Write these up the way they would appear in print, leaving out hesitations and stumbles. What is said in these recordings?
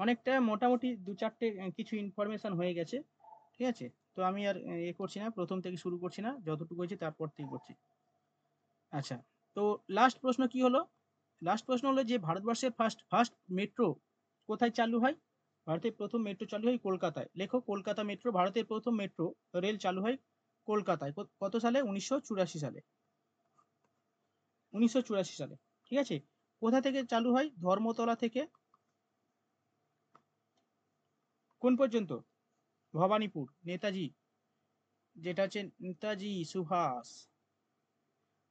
অনেকটা মোটামুটি 2-4টে কিছু ইনফরমেশন হয়ে গেছে। ঠিক আছে? তো আমি আর করছি না, প্রথম থেকে শুরু করছি না। যতটুকু হয়েছে তারপর থেকে করছি। আচ্ছা, তো লাস্ট প্রশ্ন কি হলো? লাস্ট প্রশ্ন হলো যে ভারতবর্ষের ফার্স্ট মেট্রো কোথায় চালু হয়? ভারতের প্রথম মেট্রো চালু হয় কলকাতায়। লেখো কলকাতা মেট্রো। ভারতের প্রথম মেট্রো রেল চালু হয় কলকাতায়। কত সালে? 1984 সালে। 1984 সালে। ঠিক আছে? কোথা থেকে চালু হয়? ধর্মতলা থেকে কোন পর্যন্ত? ভবানীপুর, নেতাজি, যেটা হচ্ছে নেতাজি সুভাষ,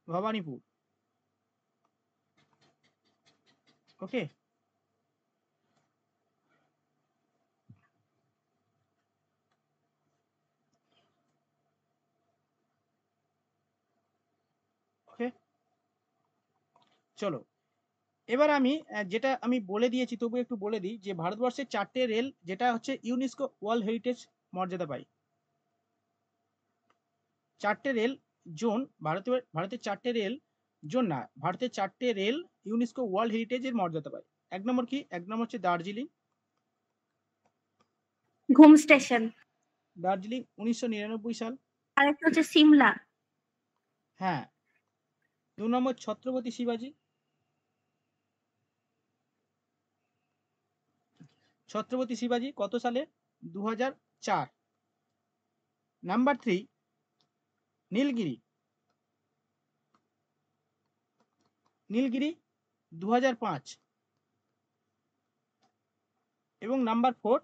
ভবানীপুর। ওকে, ওকে, চলো। এবার আমি যেটা আমি বলে দিয়েছি তবু একটু বলে দিই যে ভারতবর্ষের 4টে রেল যেটা হচ্ছে ইউনেস্কো ওয়ার্ল্ড হেরিটেজ মর্যাদা পায়। 4টে রেল জোন ভারতের 4টে রেল জোন না, ভারতের 4টে রেল ইউনেস্কো ওয়ার্ল্ড হেরিটেজের মর্যাদা পায়। এক নম্বর কি? এক নম্বর হচ্ছে দার্জিলিং। ঘুম স্টেশন। দার্জিলিং 1999 সাল। আরেকটা হচ্ছে সিমলা। হ্যাঁ। 2 নম্বর ছত্রপতি শিবাজি। ছত্রপতি শিবাজি কত সালে? 2004। নাম্বার 3 নীলগিরি। নীলগিরি 2005। এবং নাম্বার 4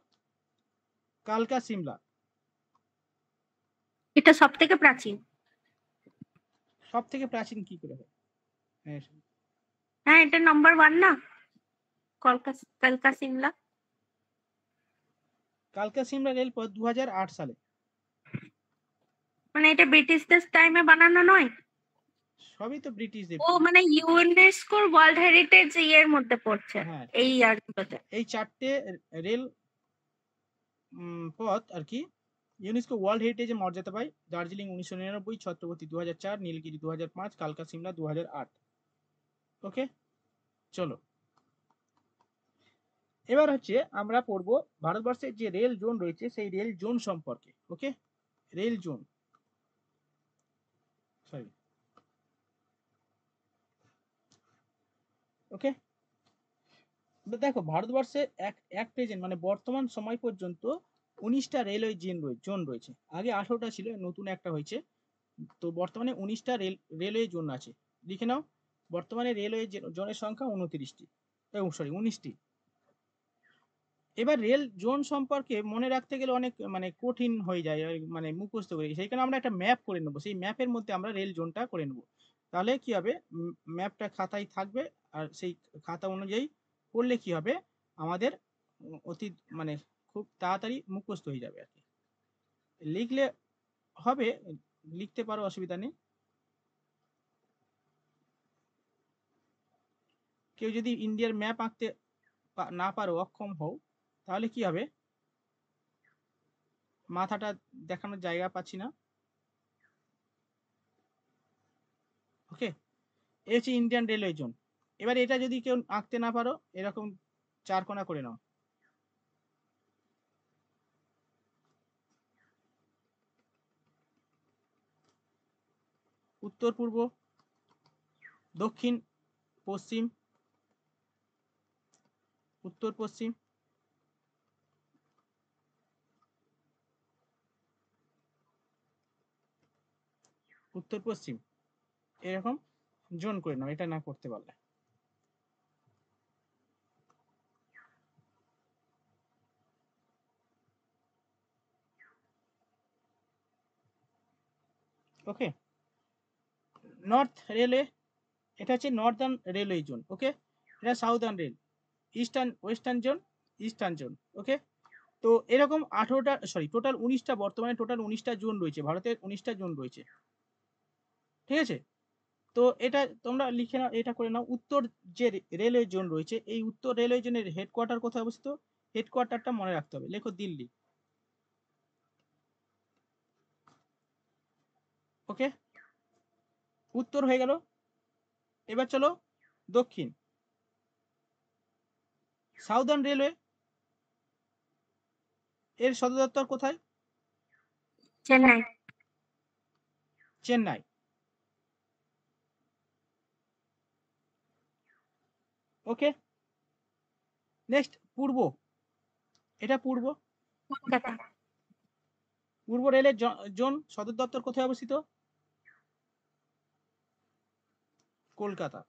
কালকা সিমলা। এটা সব থেকে প্রাচীন। সব থেকে প্রাচীন কি করে হয়? হ্যাঁ, হ্যাঁ, এটা নাম্বার 1 না? কালকা সিমলা। কালকা সিমলা রেলপথ 2008 সালে। মানে এটা ব্রিটিশদের টাইমে বানানো নয়? সবই তো ব্রিটিশদের। ও মানে ইউনেস্কোর ওয়ার্ল্ড হেরিটেজ ইয়ের মধ্যে পড়ছে হ্যাঁ, এই ইয়ারগুলোতে। এই 4টে রেল পথ আর কি ইউনেস্কো ওয়ার্ল্ড হেরিটেজে মর্যাদা পায়। দার্জিলিং 1999, ছত্রপতি 2004, নীলগিরি 2005, কালকা সিমলা 2008। ওকে, চলো। এবার হচ্ছে আমরা পড়বো ভারতবর্ষের যে রেল জোন রয়েছে সেই রেল জোন সম্পর্কে। ওকে, রেল জোন, সরি, ওকে। দেখো ভারতবর্ষে এক প্রেজেন্ট মানে বর্তমান সময় পর্যন্ত 19টা রেলওয়ে জোন রয়েছে। আগে 18টা ছিল, নতুন একটা হয়েছে। তো বর্তমানে 19টা রেলওয়ে জোন আছে। লিখে নাও, বর্তমানে রেলওয়ে জোনের সংখ্যা 29টি, সরি 19টি। এবার রেল জোন সম্পর্কে মনে রাখতে গেলে অনেক মানে কঠিন হয়ে যায়, মানে মুখস্থ করে। সেই কারণে আমরা একটা ম্যাপ করে নেবো, সেই ম্যাপের মধ্যে আমরা রেল জোনটা করে নেবো। তাহলে কি হবে, ম্যাপটা খাতায় থাকবে, আর সেই খাতা অনুযায়ী করলে কি হবে আমাদের অতি মানে খুব তাড়াতাড়ি মুখস্থ হয়ে যাবে আর কি। লিখলে হবে, লিখতে পারো, অসুবিধা নেই। কেউ যদি ইন্ডিয়ার ম্যাপ আঁকতে না পারো, অক্ষম হও, তাহলে কি হবে, মাথাটা দেখানোর জায়গা পাচ্ছি না। ওকে, এই হচ্ছে ইন্ডিয়ান রেলওয়ে জোন। এবার এটা যদি কেউ আঁকতে না পারো, এরকম 4 কোণা করে নাও। উত্তর পূর্ব, দক্ষিণ পশ্চিম, উত্তর পশ্চিম, উত্তর পশ্চিম, এরকম জোন করে নাও, এটা না করতে পারলে। ওকে, নর্থ রেলওয়ে, এটা হচ্ছে নর্দার্ন রেলওয়ে জোন। ওকে, এটা southern rail. Western zone, eastern zone. Okay, তো এরকম 18টা, সরি টোটাল 19টা, বর্তমানে টোটাল 19টা জোন রয়েছে, ভারতের 19টা জোন রয়েছে। ঠিক আছে, তো এটা তোমরা লিখে নাও, এটা করে নাও। উত্তর যে রেলওয়ে জোন রয়েছে, এই উত্তর রেলওয়ে জোনের হেডকোয়ার্টার কোথায় অবস্থিত? হেডকোয়ার্টারটা মনে রাখতে হবে, লেখো দিল্লি। ওকে, উত্তর হয়ে গেল। এবার চলো দক্ষিণ, সাউদার্ন রেলওয়ে। এর সদর দপ্তর কোথায়? চেন্নাই। চেন্নাই। ওকে, নেক্সট পূর্ব, এটা পূর্ব। কলকাতা। পূর্ব রেলের জোন সদর দপ্তর কোথায় অবস্থিত? কলকাতা।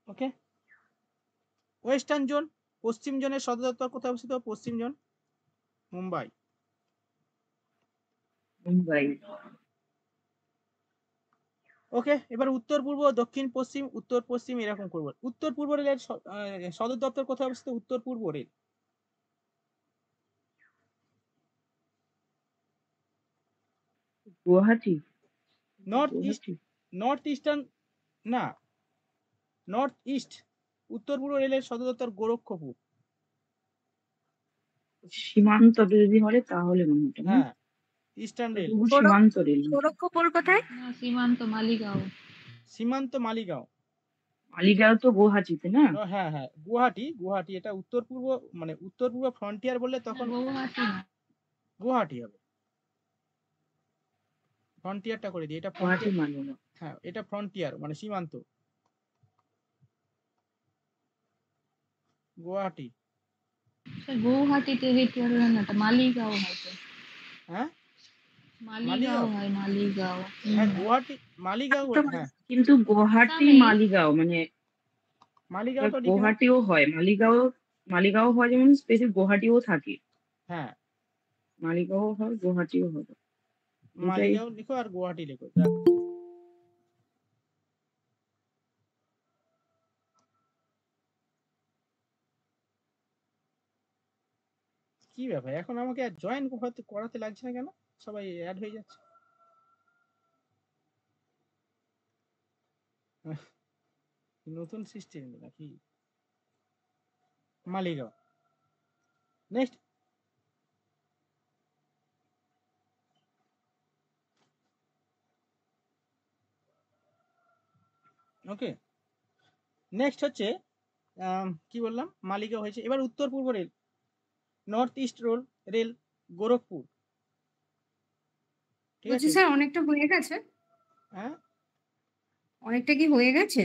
ওকে, ওয়েস্টার্ন জোন, পশ্চিম জোনের সদর দপ্তর কোথায় অবস্থিত? পশ্চিম জোন মুম্বাই। মুম্বাই। ওকে, এবার উত্তর পূর্ব, দক্ষিণ পশ্চিম, উত্তর পশ্চিম এরকম করবো। উত্তর পূর্ব রেলের সদর দপ্তর কোথায় অবস্থিত? উত্তর পূর্ব রেল। গুয়াহাটি। নর্থ ইস্টার্ন না, নর্থ ইস্ট, উত্তর পূর্ব রেলের সদর দপ্তর গোরক্ষপুর। সীমান্ত যদি হয় তাহলে মনে হয়, হ্যাঁ, ইস্টার্ন রেল। সীমান্ত রেল। গোরক্ষপুর কোথায়? সীমান্ত মালিগাঁও। সীমান্ত মালিগাঁও। মালিগাঁও তো গুয়াহাটিতে না? হ্যাঁ হ্যাঁ, গুয়াহাটি। গুয়াহাটি এটা উত্তর পূর্ব, মানে উত্তর পূর্ব ফ্রন্টিয়ার বললে তখন গুয়াহাটি না, গুয়াহাটি হবে। ফ্রন্টিয়ারটা করে দিই, এটা গুয়াহাটি ফ্রন্টিয়ার। মালিগাঁও। হ্যাঁ, এটা ফ্রন্টিয়ার মানে সীমান্ত। গুয়াহাটি। গুয়াহাটিতে হেঁটে না, মালিগাঁও হয়তো। হ্যাঁ, মালিগাঁও হয়, মালিগাঁও। হ্যাঁ গুয়াহাটি মালিগাঁও। হ্যাঁ, কিন্তু গুয়াহাটি মালিগাঁও মানে মালিগাঁওটা লিখে নাও। গুয়াহাটিও হয়, মালিগাঁও হয়, যেমন স্পেসিফিক গুয়াহাটিও থাকে। হ্যাঁ, মালিগাঁও হয়, গুয়াহাটিও হবে। মালিগাঁও লিখো আর গুয়াহাটি লিখো। কি ব্যাপার, এখন আমাকে আর জয়েন করাতে লাগছে না কেন? সবাই অ্যাড হয়ে যাচ্ছে। নতুন সিস্টেম নাকি? মালিগাঁও। নেক্সট, ওকে, নেক্সট হচ্ছে কি বললাম, মালিগাঁও হয়েছে। এবার উত্তর পূর্ব rail, north east rail Gorakhpur. ঠিক আছে স্যার, অনেকটা হয়ে গেছে। হ্যাঁ, অনেকটা কি হয়ে গেছে?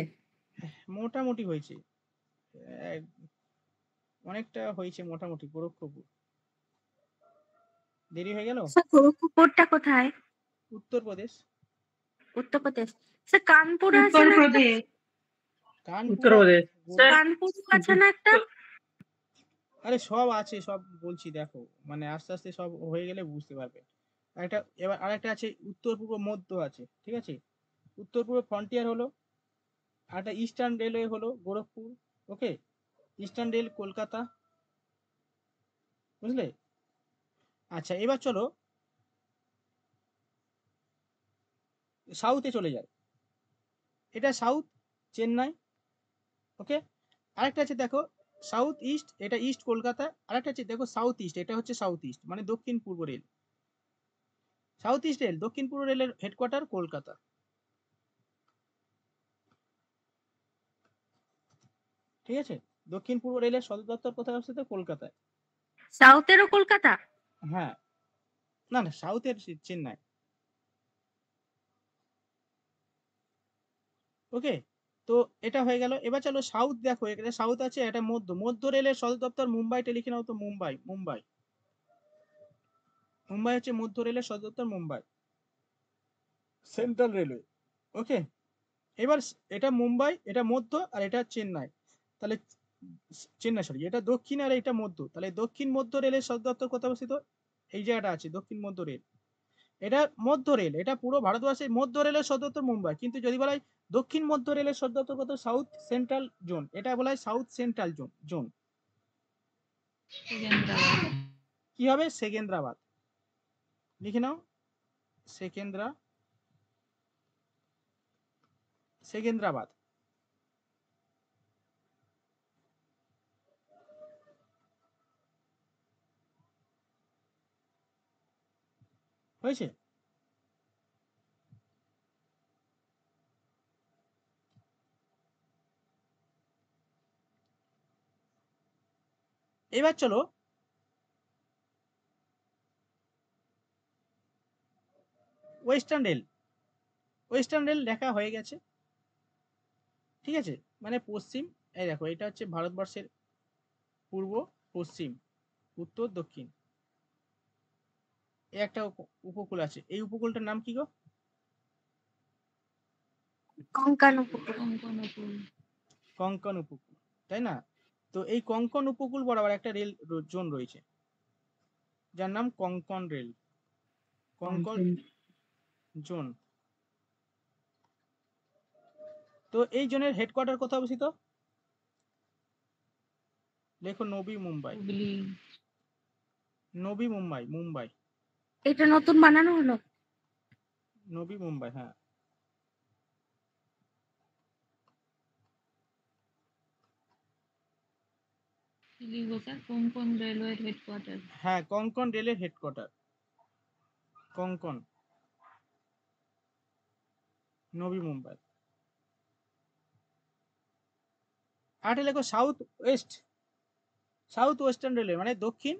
মোটামুটি হয়েছে, অনেকটা হয়েছে মোটামুটি। গোরখপুর দেরি হয়ে গেল। স্যার, গোরক্ষপুরটা কোথায়? উত্তরপ্রদেশ। উত্তরপ্রদেশ। স্যার, কানপুর আছে না? উত্তরপ্রদেশ। উত্তরপ্রদেশ। কানপুর আছে না একটা? আরে সব আছে, সব বলছি দেখো, মানে আস্তে আস্তে সব হয়ে গেলে বুঝতে পারবে। একটা, এবার আরেকটা আছে উত্তর পূর্ব মধ্য আছে, ঠিক আছে। উত্তর পূর্ব ফ্রন্টিয়ার হলো, আরেকটা ইস্টার্ন রেলওয়ে হলো গোরখপুর। ওকে, ইস্টার্ন রেল কলকাতা, বুঝলে? আচ্ছা, এবার চলো সাউথে চলে যায়। এটা সাউথ, চেন্নাই। ওকে, আরেকটা আছে দেখো সাউথ ইস্ট, এটা ইস্ট কলকাতা। আরেকটা আছে দেখো সাউথ ইস্ট, এটা হচ্ছে সাউথ ইস্ট মানে দক্ষিণ পূর্ব রেল। সাউথ ইস্ট রেল, দক্ষিণ পূর্ব রেলের হেডকোয়ার্টার কলকাতা। ঠিক আছে, দক্ষিণ পূর্ব রেলের সদর দপ্তর কোথায় অবস্থিত? কলকাতায়। সাউথেরও কলকাতা? হ্যাঁ, না না, সাউথের চেন্নাই। ওকে, তো এটা হয়ে গেল। এবার চলো সাউথ দেখো, এখানে সাউথ আছে, এটা মধ্য রেলের সদর দপ্তর মুম্বাইতে লিখে নাও তো। মুম্বাই হচ্ছে মধ্য রেলের সদর দপ্তর মুম্বাই, সেন্ট্রাল রেলওয়ে। ওকে, এবার এটা মুম্বাই, এটা মধ্য, আর এটা চেন্নাই। তাহলে চেন্নাই, সরি, এটা দক্ষিণ আর এটা মধ্য। তাহলে দক্ষিণ মধ্য রেলের সদর দপ্তর কোথায় অবস্থিত? এই জায়গাটা আছে, দক্ষিণ মধ্য রেল। এটা মধ্য রেল, এটা পুরো ভারতবর্ষের মধ্য রেলের সদর দপ্তর মুম্বাই। কিন্তু যদি বলা হয় দক্ষিণ মধ্য রেলের সদর দপ্তর কোথায়? সাউথ সেন্ট্রাল জোন, এটা বলা হয় সাউথ সেন্ট্রাল জোন। কি হবে? সেকেন্দ্রাবাদ লিখে নাও। সেকেন্দ্রাবাদ। হয়েছে? এবার চলো ওয়েস্টার্ন রেল। ওয়েস্টার্ন রেল দেখা হয়ে গেছে, ঠিক আছে, মানে পশ্চিম, এই দেখো এটা হচ্ছে ভারতবর্ষের পূর্ব, পশ্চিম, উত্তর, দক্ষিণ, এই একটা উপকূল আছে। এই উপকূলটার নাম কি গো? কঙ্কান উপকূল। কোঙ্কণ উপকূল। কঙ্কন উপকূল, তাই না? তো এই কঙ্কন উপকূল বরাবর একটা রেল জোন রয়েছে যার নাম কঙ্কন রেল, কঙ্কন জোন। তো এই জোনের হেডকোয়ার্টার কোথায় অবস্থিত? লেখো নবী মুম্বাই। হুগলি। নবী মুম্বাই, মুম্বাই, এটা নতুন বানানো হলো? নবী মুম্বাই, হ্যাঁ। কি লিখবো স্যার? কোঙ্কণ রেলওয়ের হেডকোয়ার্টার। হ্যাঁ, কঙ্কন রেলের হেডকোয়ার্টার কঙ্কন, নবী মুম্বাই। আরেকটা লেখো south West, south western railway মানে দক্ষিণ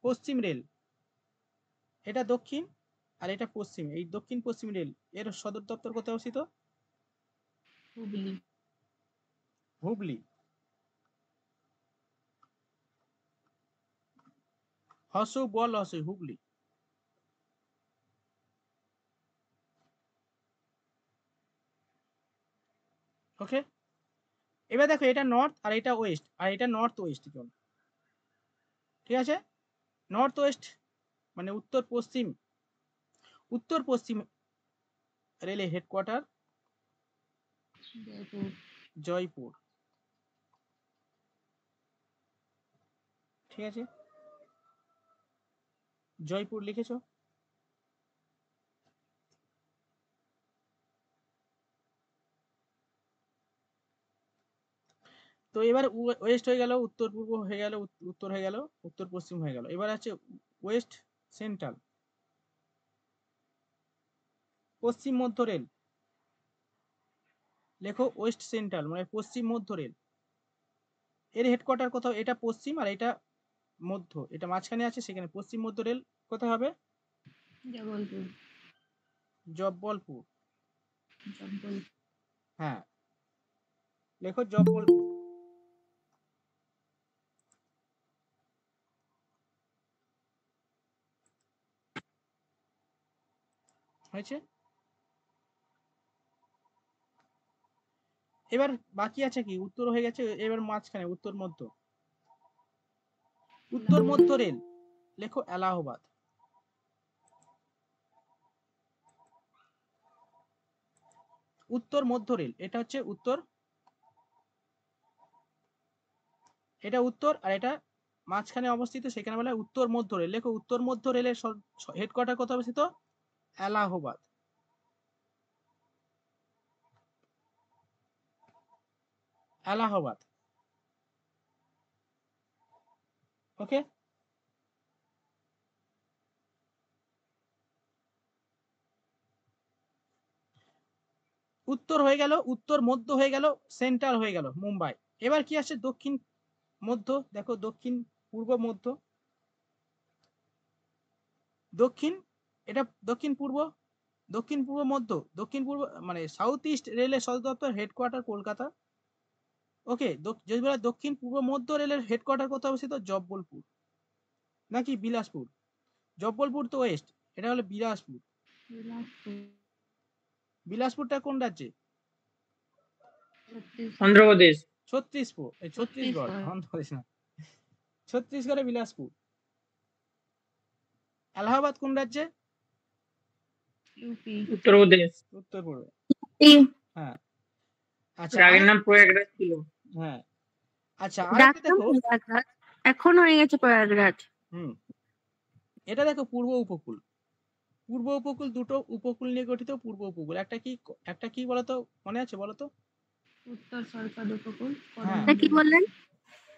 পশ্চিম রেল। এটা দক্ষিণ আর এটা পশ্চিম, এই দক্ষিণ পশ্চিম রেল এর সদর দপ্তর কোথায় অবস্থিত? হুগলি। হুগলি, হসু বল হসু, হুগলি। ওকে, এবার দেখো এটা নর্থ আর এটা ওয়েস্ট, আর এটা নর্থ ওয়েস্ট জোন, ঠিক আছে? নর্থ ওয়েস্ট মানে উত্তর পশ্চিম, উত্তর পশ্চিম রেলের হেডকোয়ার্টার জয়পুর। জয়পুর, ঠিক আছে, জয়পুর লিখেছো। তো এবার ওয়েস্ট হয়ে গেল, উত্তর পূর্ব হয়ে গেল, উত্তর হয়ে গেল, উত্তর পশ্চিম হয়ে গেল। এবার আছে ওয়েস্ট সেন্ট্রাল, পশ্চিম মধ্য রেল। লেখো ওয়েস্ট সেন্ট্রাল মানে পশ্চিম মধ্য রেল। এর হেডকোয়ার্টার কোথাও? এটা পশ্চিম আর এটা মধ্য, এটা মাঝখানে আছে, সেখানে পশ্চিম মধ্য রেল কোথায় হবে? জবলপুর। জব্বলপুর, জব্বল। হ্যাঁ, লেখো জব্বলপুর। হয়েছে? এবার বাকি আছে কি? উত্তর হয়ে গেছে, এবার মাঝখানে উত্তর মধ্য, উত্তর মধ্য রেল। লেখো এলাহাবাদ, উত্তর মধ্য রেল, এটা হচ্ছে উত্তর, এটা উত্তর আর এটা মাঝখানে অবস্থিত, সেখানে বলা হয় উত্তর মধ্য রেল। লেখো উত্তর মধ্য রেলের হেডকোয়ার্টার কোথায় অবস্থিত? এলাহাবাদ, এলাহাবাদ। ওকে, উত্তর হয়ে গেল, উত্তর মধ্য হয়ে গেল, সেন্ট্রাল হয়ে গেল মুম্বাই। এবার কি আসছে? দক্ষিণ মধ্য। দেখো দক্ষিণ পূর্ব মধ্য, দক্ষিণ, এটা দক্ষিণ পূর্ব, দক্ষিণ পূর্ব মধ্য, দক্ষিণ পূর্ব মানে সাউথ ইস্ট রেলের সদর দপ্তর হেডকোয়ার্টার কলকাতা। ওকে, যদি বলা দক্ষিণ পূর্ব মধ্য রেলের হেডকোয়ার্টার কোথায় অবস্থিত? জব্বলপুর নাকি বিলাসপুর? জব্বলপুর তো ওয়েস্ট, এটা হলো বিলাসপুর। বিলাসপুর। বিলাসপুরটা কোন রাজ্যে? ছত্তিশগড়। অন্ধ্রপ্রদেশ। ছত্তিশগড়, এই ছত্তিশগড়, ছত্তিশগড়। অন্ধ্রপ্রদেশ না, ছত্তিশগড়ে বিলাসপুর। এলাহাবাদ কোন রাজ্যে? ইউপি। উত্তরপ্রদেশ। উত্তর পূর্বে, হ্যাঁ। আচ্ছা এর আগের নাম প্রয়াগরাজ ছিল। হ্যাঁ, আচ্ছা আরেকটা ডাকনাম দেখো, প্রয়াগরাজ, এখন হয়ে গেছে প্রয়াগরাজ। হুম, এটা দেখো পূর্ব উপকূল। পূর্ব উপকূল দুটো উপকূল নিয়ে গঠিত পূর্ব উপকূল। একটা কি বলতো, মনে আছে বলতো? উত্তর সরকার উপকূল। হ্যাঁ, এটা কি বললেন?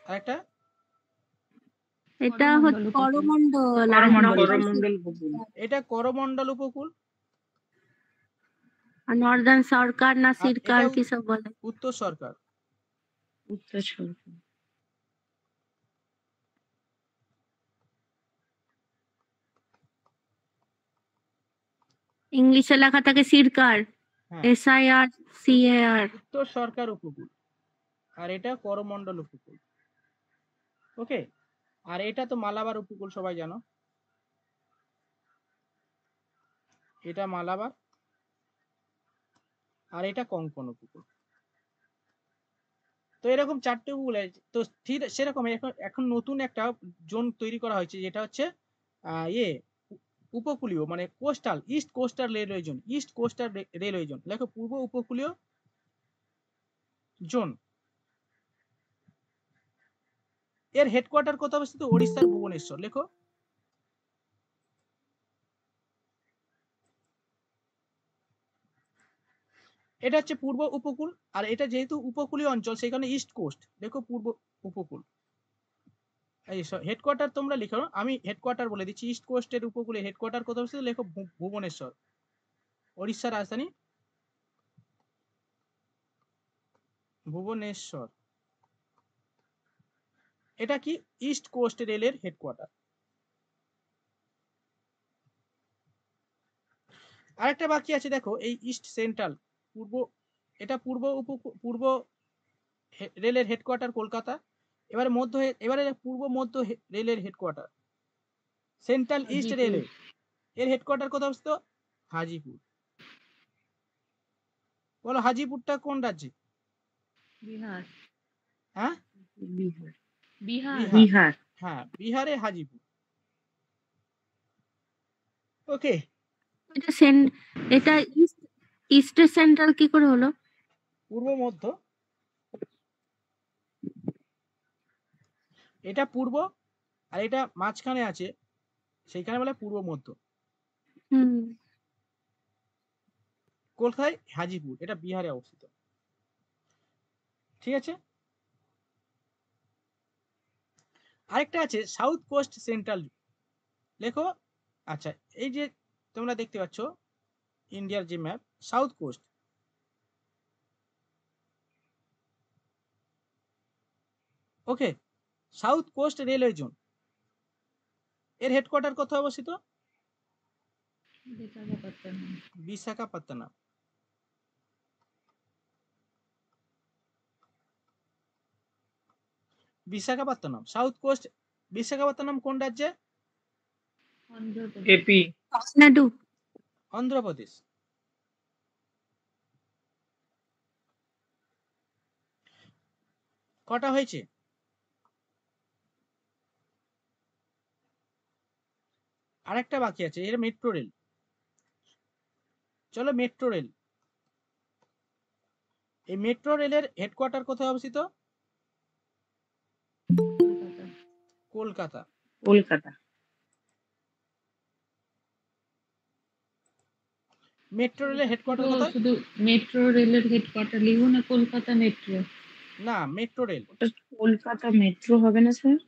আরেকটা এটা হচ্ছে করমণ্ডল উপকূল। করমণ্ডল আর করমণ্ডল উপকূল। এটা করমণ্ডল উপকূল, নর্দার্ন সরকার না আর সিরকার এটা কি সব বলে। উত্তর সরকার। উত্তর সরকার। ইংলিশে লেখা থাকে সিরকার, হ্যাঁ, SIR CAR। উত্তর সরকার উপকূল, আর এটা করমণ্ডল উপকূল। ওকে, আর এটা তো মালাবার উপকূল সবাই জানো, এটা মালাবার, আর এটা কোঙ্কণ উপকূল। তো এরকম 4টে উপকূল আছে। তো ঠিক সেরকম এখন এখন নতুন একটা জোন তৈরি করা হয়েছে, যেটা হচ্ছে উপকূলীয়, মানে coastal, east coastal railway zone. East coastal railway zone, লেখো পূর্ব উপকূলীয় জোন। এর হেডকোয়ার্টার কোথায় অবস্থিত? ওড়িশার ভুবনেশ্বর। লেখো। এটা হচ্ছে পূর্ব উপকূল, আর এটা যেহেতু উপকূলীয় অঞ্চল সেখানে ইস্ট কোস্ট, দেখো পূর্ব উপকূল। এই হেডকোয়ার্টার তোমরা লিখো, আমি হেডকোয়ার্টার বলে দিচ্ছি। ইস্ট কোস্টের উপকূলে হেডকোয়ার্টার কোথায় অবস্থিত? লেখো ভুবনেশ্বর, ওড়িশার রাজধানী ভুবনেশ্বর। এটা কি? ইস্ট কোস্ট রেলের হেডকোয়ার্টার। আরেকটা বাকি আছে দেখো, এই ইস্ট সেন্ট্রাল পূর্ব, এটা পূর্ব রেলের হেডকোয়ার্টার কলকাতা। এবারে পূর্ব মধ্য রেলের headquarter central east Hajipur. Railway, এর হেডকোয়ার্টার কোথায় অবস্থিত? হাজিপুর। বলো হাজিপুরটা কোন রাজ্যে? বিহার। হ্যাঁ, বিহার। বিহার। বিহার। বিহার। হ্যাঁ, বিহারে হাজিপুর। ওকে, এটা এটা ইস্ট সেন্ট্রাল কি করে হলো? পূর্ব মধ্য, এটা পূর্ব, আর এটা মাঝখানে আছে, সেইখানে বলে পূর্ব মধ্য। হুম। কোথায়? হাজিপুর, এটা বিহারে অবস্থিত। ঠিক আছে, আরেকটা আছে সাউথ কোস্ট সেন্ট্রাল। লেখো। আচ্ছা, এই যে তোমরা দেখতে পাচ্ছ ইন্ডিয়ার যে map, south coast, okay, south coast railway zone, এর হেডকোয়ার্টার কোথায় অবস্থিত? বিশাখাপত্তনম। বিশাখাপত্তনম। Visakhapatnam, south coast. বিশাখাপত্তনম কোন রাজ্যে? অন্ধ্রপ্রদেশ। এপি। তামিলনাড়ু। অন্ধ্রপ্রদেশ। কটা হয়েছে? আরেকটা বাকি আছে, এর মেট্রো রেল। চলো মেট্রো রেল, এই মেট্রো রেলের হেডকোয়ার্টার কোথায় অবস্থিত? কলকাতা। কলকাতা। কলকাতা। মেট্রো রেলের হেডকোয়ার্টার কোথায়? শুধু মেট্রো রেলের হেডকোয়ার্টার লিখবো না কলকাতা মেট্রো? না, মেট্রো রেল। ওটা কলকাতা মেট্রো হবে না স্যার?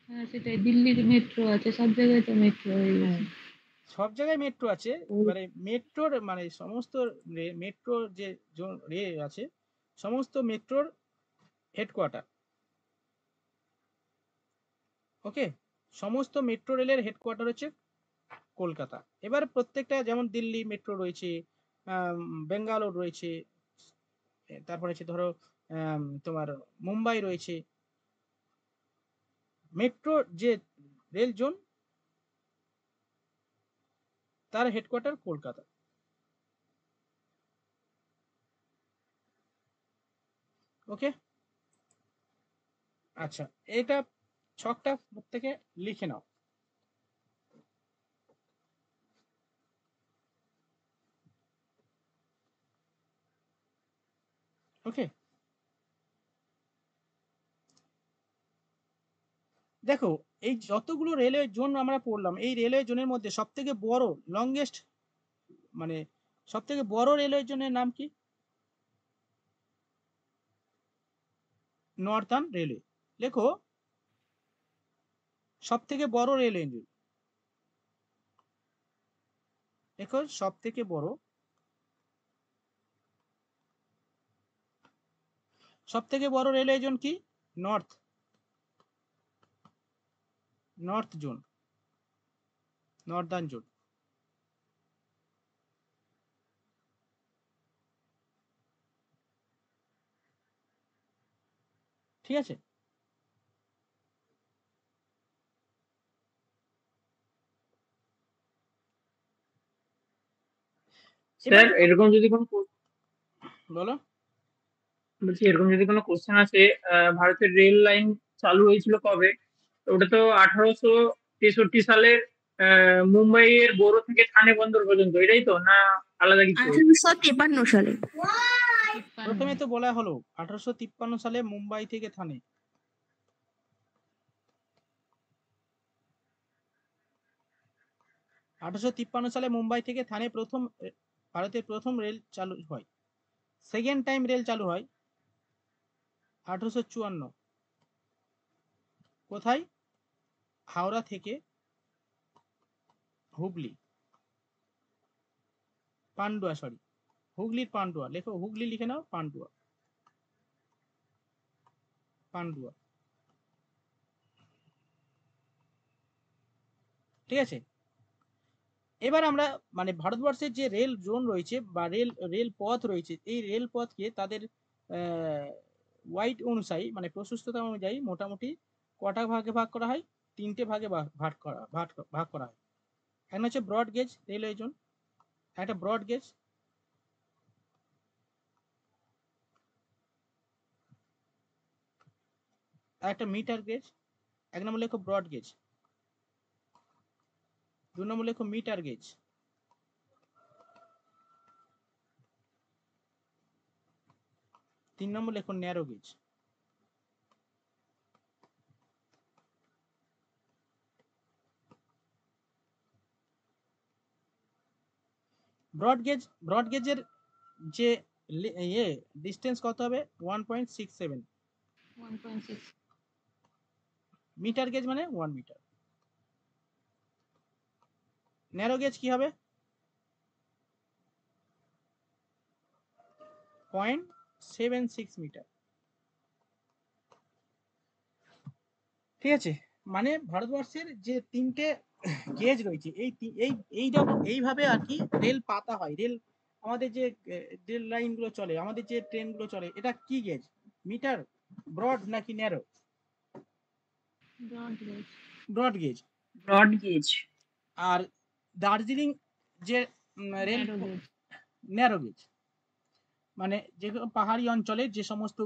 হ্যাঁ সেটাই, দিল্লির মেট্রো আছে, সব জায়গায় তো মেট্রো হয়ে হ্যাঁ। গেছে। সব জায়গায় মেট্রো আছে, এবারে মেট্রোর মানে সমস্ত মেট্রোর যে রে আছে, সমস্ত মেট্রোর হেডকোয়ার্টার। ওকে, সমস্ত মেট্রো রেলের হেডকোয়ার্টার হচ্ছে কলকাতা। এবার প্রত্যেকটা, যেমন দিল্লি মেট্রো রয়েছে, বেঙ্গালোর রয়েছে, তারপরে হচ্ছে ধরো তোমার মুম্বাই রয়েছে। মেট্রো যে রেল জোন, তার হেডকোয়ার্টার কলকাতা। ওকে, আচ্ছা, এটা ছকটা প্রত্যেকে লিখে নাও। ওকে, দেখো এই যতগুলো রেলওয়ে জোন আমরা পড়লাম, এই রেলওয়ে জোনের মধ্যে সব থেকে বড় লংগেস্ট, মানে সব থেকে বড় রেলওয়ে জোনের নাম কি? Northern railway. লেখো, সব থেকে বড় রেলওয়ে জোন। দেখো, সব থেকে বড়, সব থেকে বড় রেলওয়ে জোন কি? North zone, Northern zone. ঠিক আছে? এবার স্যার এরকম যদি কোনো বলো। বলছি এরকম যদি কোনো কোশ্চেন আছে, ভারতের রেল লাইন চালু হয়েছিল কবে? তো ওটা তো 1863 সালের মুম্বাইয়ের বোরো থেকে থানে বন্দর পর্যন্ত, এটাই তো, না আলাদা কিছু? 1853 সালে। প্রথমে তো বলা হলো 1853 সালে মুম্বাই থেকে থানে। সালে মুম্বাই থেকে থানে ভারতের প্রথম রেল চালু হয়। সেকেন্ড টাইম রেল চালু হয় 1854। কোথায়? হাওড়া থেকে হুগলি, পান্ডুয়া, সরি, হুগলির পান্ডুয়া, লেখো হুগলি লিখে নাও, পান্ডুয়া, পান্ডুয়া। ঠিক আছে? এবার আমরা মানে ভারতবর্ষের যে রেল জোন রয়েছে বা রেল পথ রয়েছে, এই রেল পথকে তাদের ওয়াইড অনুযায়ী মানে প্রশস্ততা অনুযায়ী মোটামুটি কটা ভাগে ভাগ করা হয়? 3টে ভাগে ভাগ করা হয়। একটা হচ্ছে ব্রড গেজ রেলওয়ে জোন, একটা ব্রড গেজ, আর একটা মিটার গেজ। 1 নম্বর লেখো ব্রড গেজ, 2 নম্বর লেখো মিটার গেজ, 3 নম্বর লেখো ন্যারো গেজ। ব্রড গেজের যে ডিস্টেন্স কত হবে? 1.67। 1.6 মিটার গেজ মানে 1 মিটার। ন্যারো গেজ কি হবে? 0.76 মিটার। ঠিক আছে? মানে ভারতবর্ষের যে 3টে গেজ রয়েছে, এইভাবে আর কি রেল পাতা হয়। আমাদের যে রেল লাইন গুলো চলে, আমাদের যে ট্রেন গুলো চলে, এটা কি গেজ? মিটার, ব্রড নাকি narrow? broad gauge broad gauge. Broad gauge. আর দার্জিলিং যে rail narrow gauge narrow gauge. মানে যে পাহাড়ি অঞ্চলে যে সমস্ত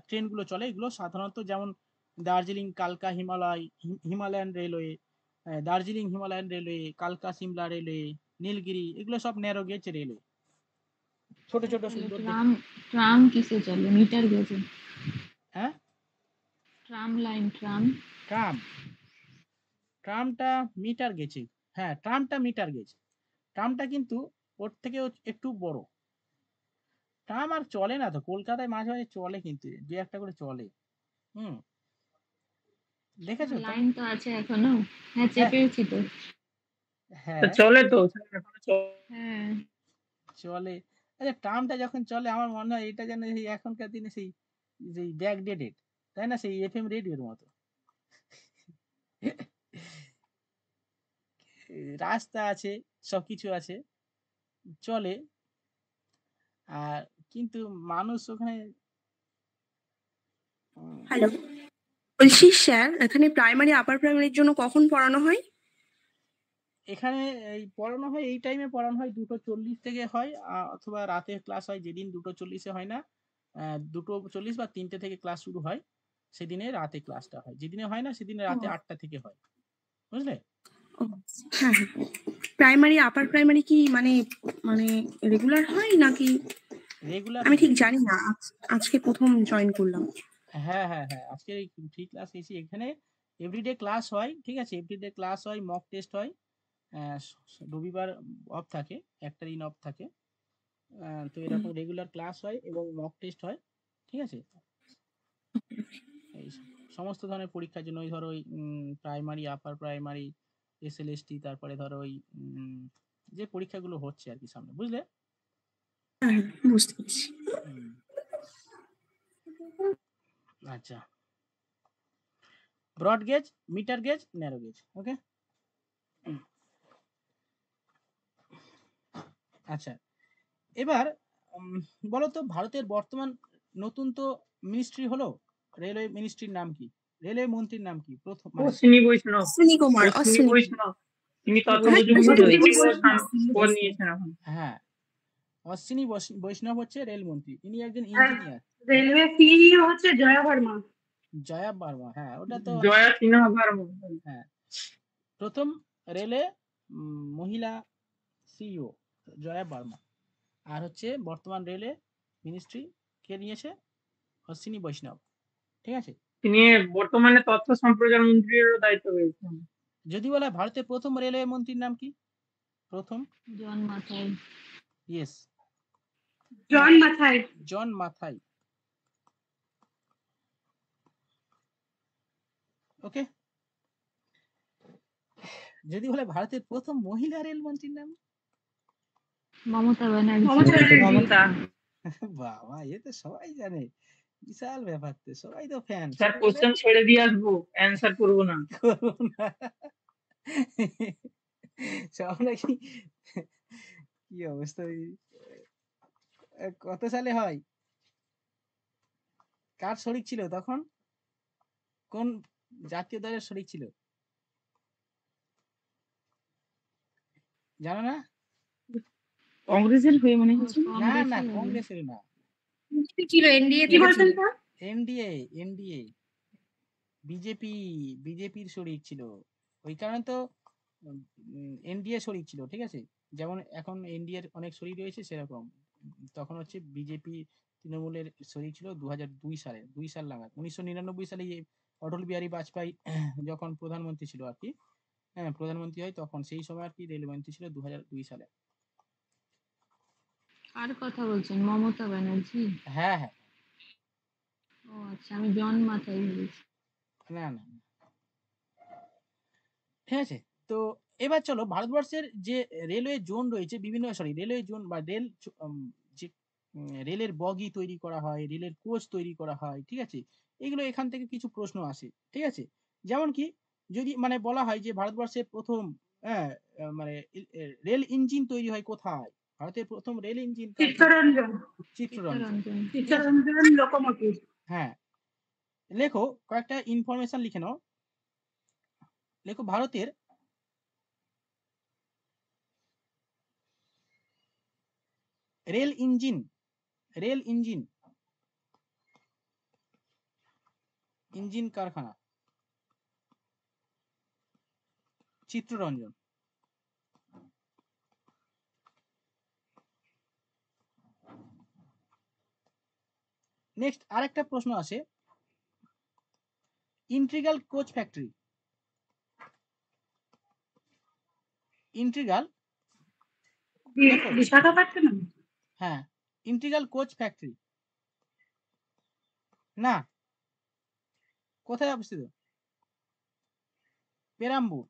ট্রেনগুলো চলে, এগুলো সাধারণত যেমন দার্জিলিং কালকা Himalayan railway, Darjeeling Himalayan railway, কালকা সিমলা রেলওয়ে, নীলগিরি, এগুলো সব ন্যারো গেজ রেলওয়ে, ছোট ছোট তাহলে সুন্দর ট্রাম ট্রাম কিসে চলে? মিটার গেজে? হ্যাঁ, ট্রাম লাইন ট্রাম ট্রাম, ট্রামটা মিটার গেছে। হ্যাঁ, ট্রামটা মিটার গেজ। ট্রামটা কিন্তু ওর থেকে একটু বড়। ট্রাম আর চলে না তো, কলকাতায় মাঝে মাঝে চলে, কিন্তু দু একটা করে চলে। হুম, দেখেছো তো? লাইন তো আছে এখনো। হ্যাঁ, হ্যাঁ, চেপেছি তো। হ্যাঁ চলে তো স্যার, এখনো হ্যাঁ, চলে। আচ্ছা, ট্রামটা যখন চলে আমার মনে হয় এটা যেন সেই এখনকার দিনে সেই যেই ব্যাকডেটেড, তাই না? সেই এফএম রেডিওর মতো। রাস্তা আছে, সবকিছু আছে, চলে। আর কিন্তু মানুষ ওখানে হ্যালো, বলছি স্যার, এখানে প্রাইমারি আপার প্রাইমারির জন্য কখন পড়ানো হয়? এখানে এই পড়ানো হয়, এই টাইমে পড়ানো হয় 2:40 থেকে হয়, অথবা রাতে ক্লাস হয় যেদিন 2:40-এ হয় না, 2:40 বা 3টে থেকে ক্লাস শুরু হয়, সেদিনে রাতে ক্লাসটা হয়। যেদিনে হয় না সেদিনে রাতে 8টা থেকে হয়। বুঝলে? ও, হ্যাঁ হ্যাঁ। প্রাইমারি আপার প্রাইমারি কি মানে মানে রেগুলার হয় নাকি? রেগুলার আমি ঠিক রেগুলার জানি না, আজকে প্রথম জয়েন করলাম। হ্যাঁ, হ্যাঁ, হ্যাঁ, আজকে এই ফ্রি ক্লাস এসি এখানে এভরিডে ক্লাস হয়। ঠিক আছে? এভরিডে ক্লাস হয়, মক টেস্ট হয়। রবিবার অফ থাকে, একটা দিন অফ থাকে। তো এরকম রেগুলার ক্লাস হয় এবং মক টেস্ট হয়। ঠিক আছে? এই সমস্ত ধরনের পরীক্ষার জন্য, ওই ধরো ওই প্রাইমারি, আপার প্রাইমারি, এসএলএসটি, তারপরে ধরো ওই যে পরীক্ষাগুলো হচ্ছে আর কি সামনে, বুঝলে? হ্যাঁ হ্যাঁ, বুঝতে পেরেছি। হুম, আচ্ছা। Broad gauge, metre gauge, narrow gauge. Okay, আচ্ছা। এবার বলো তো, ভারতের বর্তমান নতুন তো মিনিস্ট্রি হলো, রেলওয়ে মিনিস্ট্রির নাম কি? রেলওয়ে মন্ত্রীর নাম কি? প্রথম মানে অশ্বিনী বৈষ্ণব। অশ্বিনী কুমার অশ্বিনী অশ্বিনী কুমার। বৈষ্ণব তিনি তথ্য হ্যাঁ, প্রযুক্তি অশ্বিনী সচিব বৈষ্ণব। পদ নিয়েছেন এখন। হ্যাঁ, অশ্বিনী বৈষ্ণব হচ্ছে রেলমন্ত্রী। ইনি একজন ইঞ্জিনিয়ার। রেলওয়ে সিইও হচ্ছে জয়া ভার্মা। জয়া বার্মা, হ্যাঁ ওটা তো জয়া সিনহা ভার্মা। হ্যাঁ, প্রথম রেলে মহিলা সিইও জয়া বার্মা। আর হচ্ছে বর্তমান রেলে মিনিস্ট্রি কে নিয়েছে? অশ্বিনী বৈষ্ণব। ঠিক আছে। তিনি বর্তমানে তথ্য সম্প্রচার মন্ত্রীরও দায়িত্ব পেয়েছেন। যদি বলা হয় ভারতের প্রথম রেলওয়ে মন্ত্রীর নাম কি? প্রথম জন মাথায়। ইয়েস, জন মাথায়। জন মাথাই। ওকে। যদি বলে ভারতের প্রথম মহিলা রেলমন্ত্রীর নাম? মমতা ব্যানার্জি। মমতা ব্যানার্জি। মমতা। বাবা, এ তো সবাই জানে, বিশাল ব্যাপার, তো সবাই তো ফ্যান। স্যার কোশ্চেন ছেড়ে দিয়ে আসবো, অ্যান্সার করবো না। সব নাকি কি অবস্থা? কত সালে হয়? কার শরিক ছিল তখন? কোন জাতীয় দলের শরিক ছিল জানো না? কংগ্রেসের হয়ে মনে হচ্ছে। না না, কংগ্রেসের না, ছিল এনডিএ কি থেকে বলছেন ছিল। স্যার? এনডিএ বিজেপির শরিক ছিল। ওই কারণে তো এনডিএ শরিক ছিল। ঠিক আছে, যেমন এখন এনডিএ এর অনেক শরিক রয়েছে, সেরকম তখন হচ্ছে বিজেপি তৃণমূলের শরিক ছিল 2002 সালে, 2 সাল নাগাদ। 1999 সালে অটল বিহারী বাজপেয়ী যখন প্রধানমন্ত্রী ছিল আর কি, হ্যাঁ প্রধানমন্ত্রী হয়, তখন সেই সময় আর কি রেলমন্ত্রী ছিল 2002 সালে। কার কথা বলছেন? মমতা ব্যানার্জি? হ্যাঁ হ্যাঁ। ও আচ্ছা, আমি জন মাথায় ভেবেছি। না না, ঠিক আছে। তো এবার চলো, ভারতবর্ষের যে রেলওয়ে জোন রয়েছে বিভিন্ন, রেলওয়ে জোন বা রেল যে রেলের বগি তৈরি করা হয়, রেলের কোচ তৈরি করা হয়, ঠিক আছে, এগুলো এখান থেকে কিছু প্রশ্ন আসে। ঠিক আছে, যেমন কি যদি মানে বলা হয় যে ভারতবর্ষের প্রথম হ্যাঁ মানে রেল ইঞ্জিন তৈরি হয় কোথায়? ভারতের প্রথম rail engine Chittaranjan. Chittaranjan. Chittaranjan locomotive. হ্যাঁ, লেখো কয়েকটা ইনফরমেশন লিখে নাও। লেখো ভারতের রেল ইঞ্জিন ইঞ্জিন কারখানা চিত্তরঞ্জন। নেক্সট আরেকটা প্রশ্ন আসে, integral coach factory. Integral Visakhapatnam. হ্যাঁ, ইন্টিগ্রাল কোচ ফ্যাক্টরি না, কোথায় অবস্থিত? পেরাম্বুর।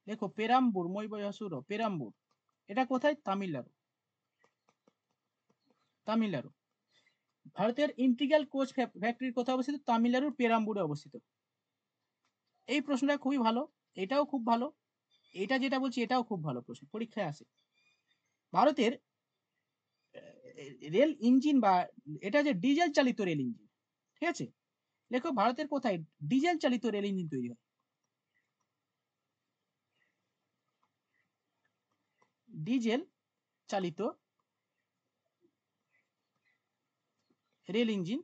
দেখো পেরাম্বুর, মৈবয়াসুর পেরাম্বুর, এটা কোথায়? তামিলনাড়ু। ভারতের ইন্টিগ্রাল কোচ ফ্যাক্টরি কোথায় অবস্থিত? তামিলনাড়ুর পেরাম্বুরে অবস্থিত। এই প্রশ্নটা খুবই ভালো, এটাও খুব ভালো, এটা যেটা বলছি এটাও খুব ভালো প্রশ্ন, পরীক্ষায় আসে। ভারতের রেল ইঞ্জিন বা এটা যে ডিজেল চালিত রেল ইঞ্জিন, ঠিক আছে, দেখো ভারতের কোথায় ডিজেল চালিত রেল ইঞ্জিন তৈরি হয়? ডিজেল চালিত রেল ইঞ্জিন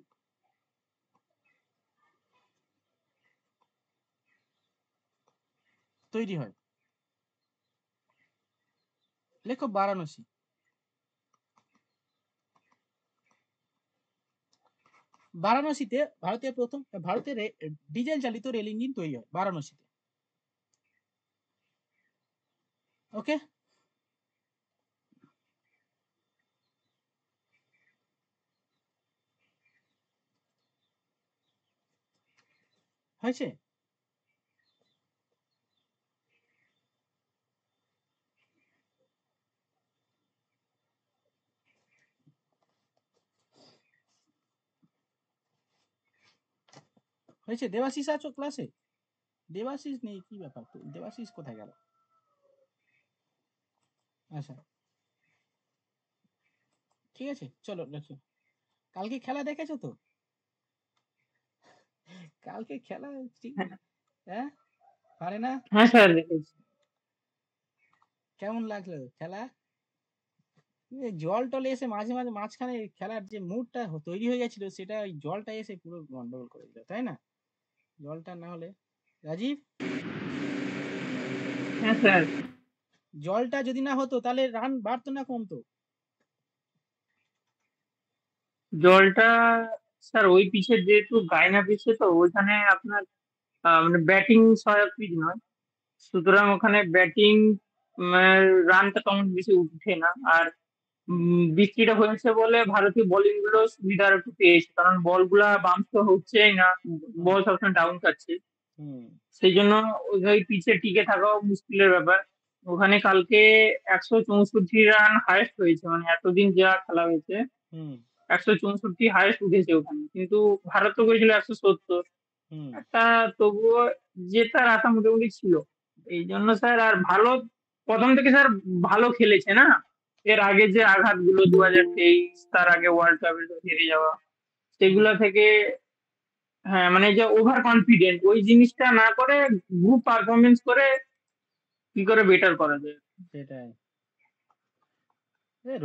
তৈরি হয়, লেখো বারাণসী। বারাণসীতে ভারতের ডিজেল চালিত রেল ইঞ্জিন তৈরি হয় বারাণসীতে। ওকে, হয়েছে? হয়েছে? দেবাশিস আছো ক্লাসে? দেবাশিস নেই, কি ব্যাপার? তো দেবাশিস কোথায় গেল? আচ্ছা, ঠিক আছে, চলো লেখো। কালকে খেলা দেখেছো তো? কালকে খেলা ঠিক হ্যাঁ পারে না। হ্যাঁ স্যার দেখেছি। কেমন লাগলো খেলা? এই জল টলে এসে মাঝে মাঝে মাঝখানে খেলার যে মুডটা তৈরি হয়ে গেছিল সেটা ওই জলটা এসে পুরো গন্ডগোল করে দিল, তাই না? জলটা না হলে রাজীব, হ্যাঁ স্যার। জলটা যদি না হতো তাহলে রান বাড়তো না কমতো? জলটা স্যার ওই পিচের যেহেতু গায়না পিচে তো ওইখানে আপনার মানে ব্যাটিং সহায়ক পিচ নয়, সুতরাং ওখানে ব্যাটিং রানটা তেমন বেশি উঠে না। আর বৃষ্টিটা হয়েছে বলে ভারতীয় বোলিং গুলো সুবিধা একটু পেয়েছে, কারণ বল গুলা বাউন্স তো হচ্ছেই না, বল সবসময় ডাউন খাচ্ছে। হুম সেই জন্য ওই পিচে টিকে থাকাও মুশকিলের ব্যাপার। ওখানে কালকে 164 রান হায়েস্ট হয়েছে, মানে এতদিন যা খেলা হয়েছে হুম 164 হায়েস্ট উঠেছে ওখানে, কিন্তু ভারত তো করেছিল 170। হুম একটা তবুও জেতার আশা মোটামুটি ছিল। এই জন্য স্যার, আর ভালো প্রথম থেকে স্যার ভালো খেলেছে না। এর আগে যে আঘাতগুলো 2023, তার আগে ওয়ার্ল্ড কাপে হেরে যাওয়া, সেগুলা থেকে হ্যাঁ মানে যে ওভার কনফিডেন্ট ওই জিনিসটা না করে গ্রুপ পারফরমেন্স করে কি করে বেটার করা যায়। সেটাই।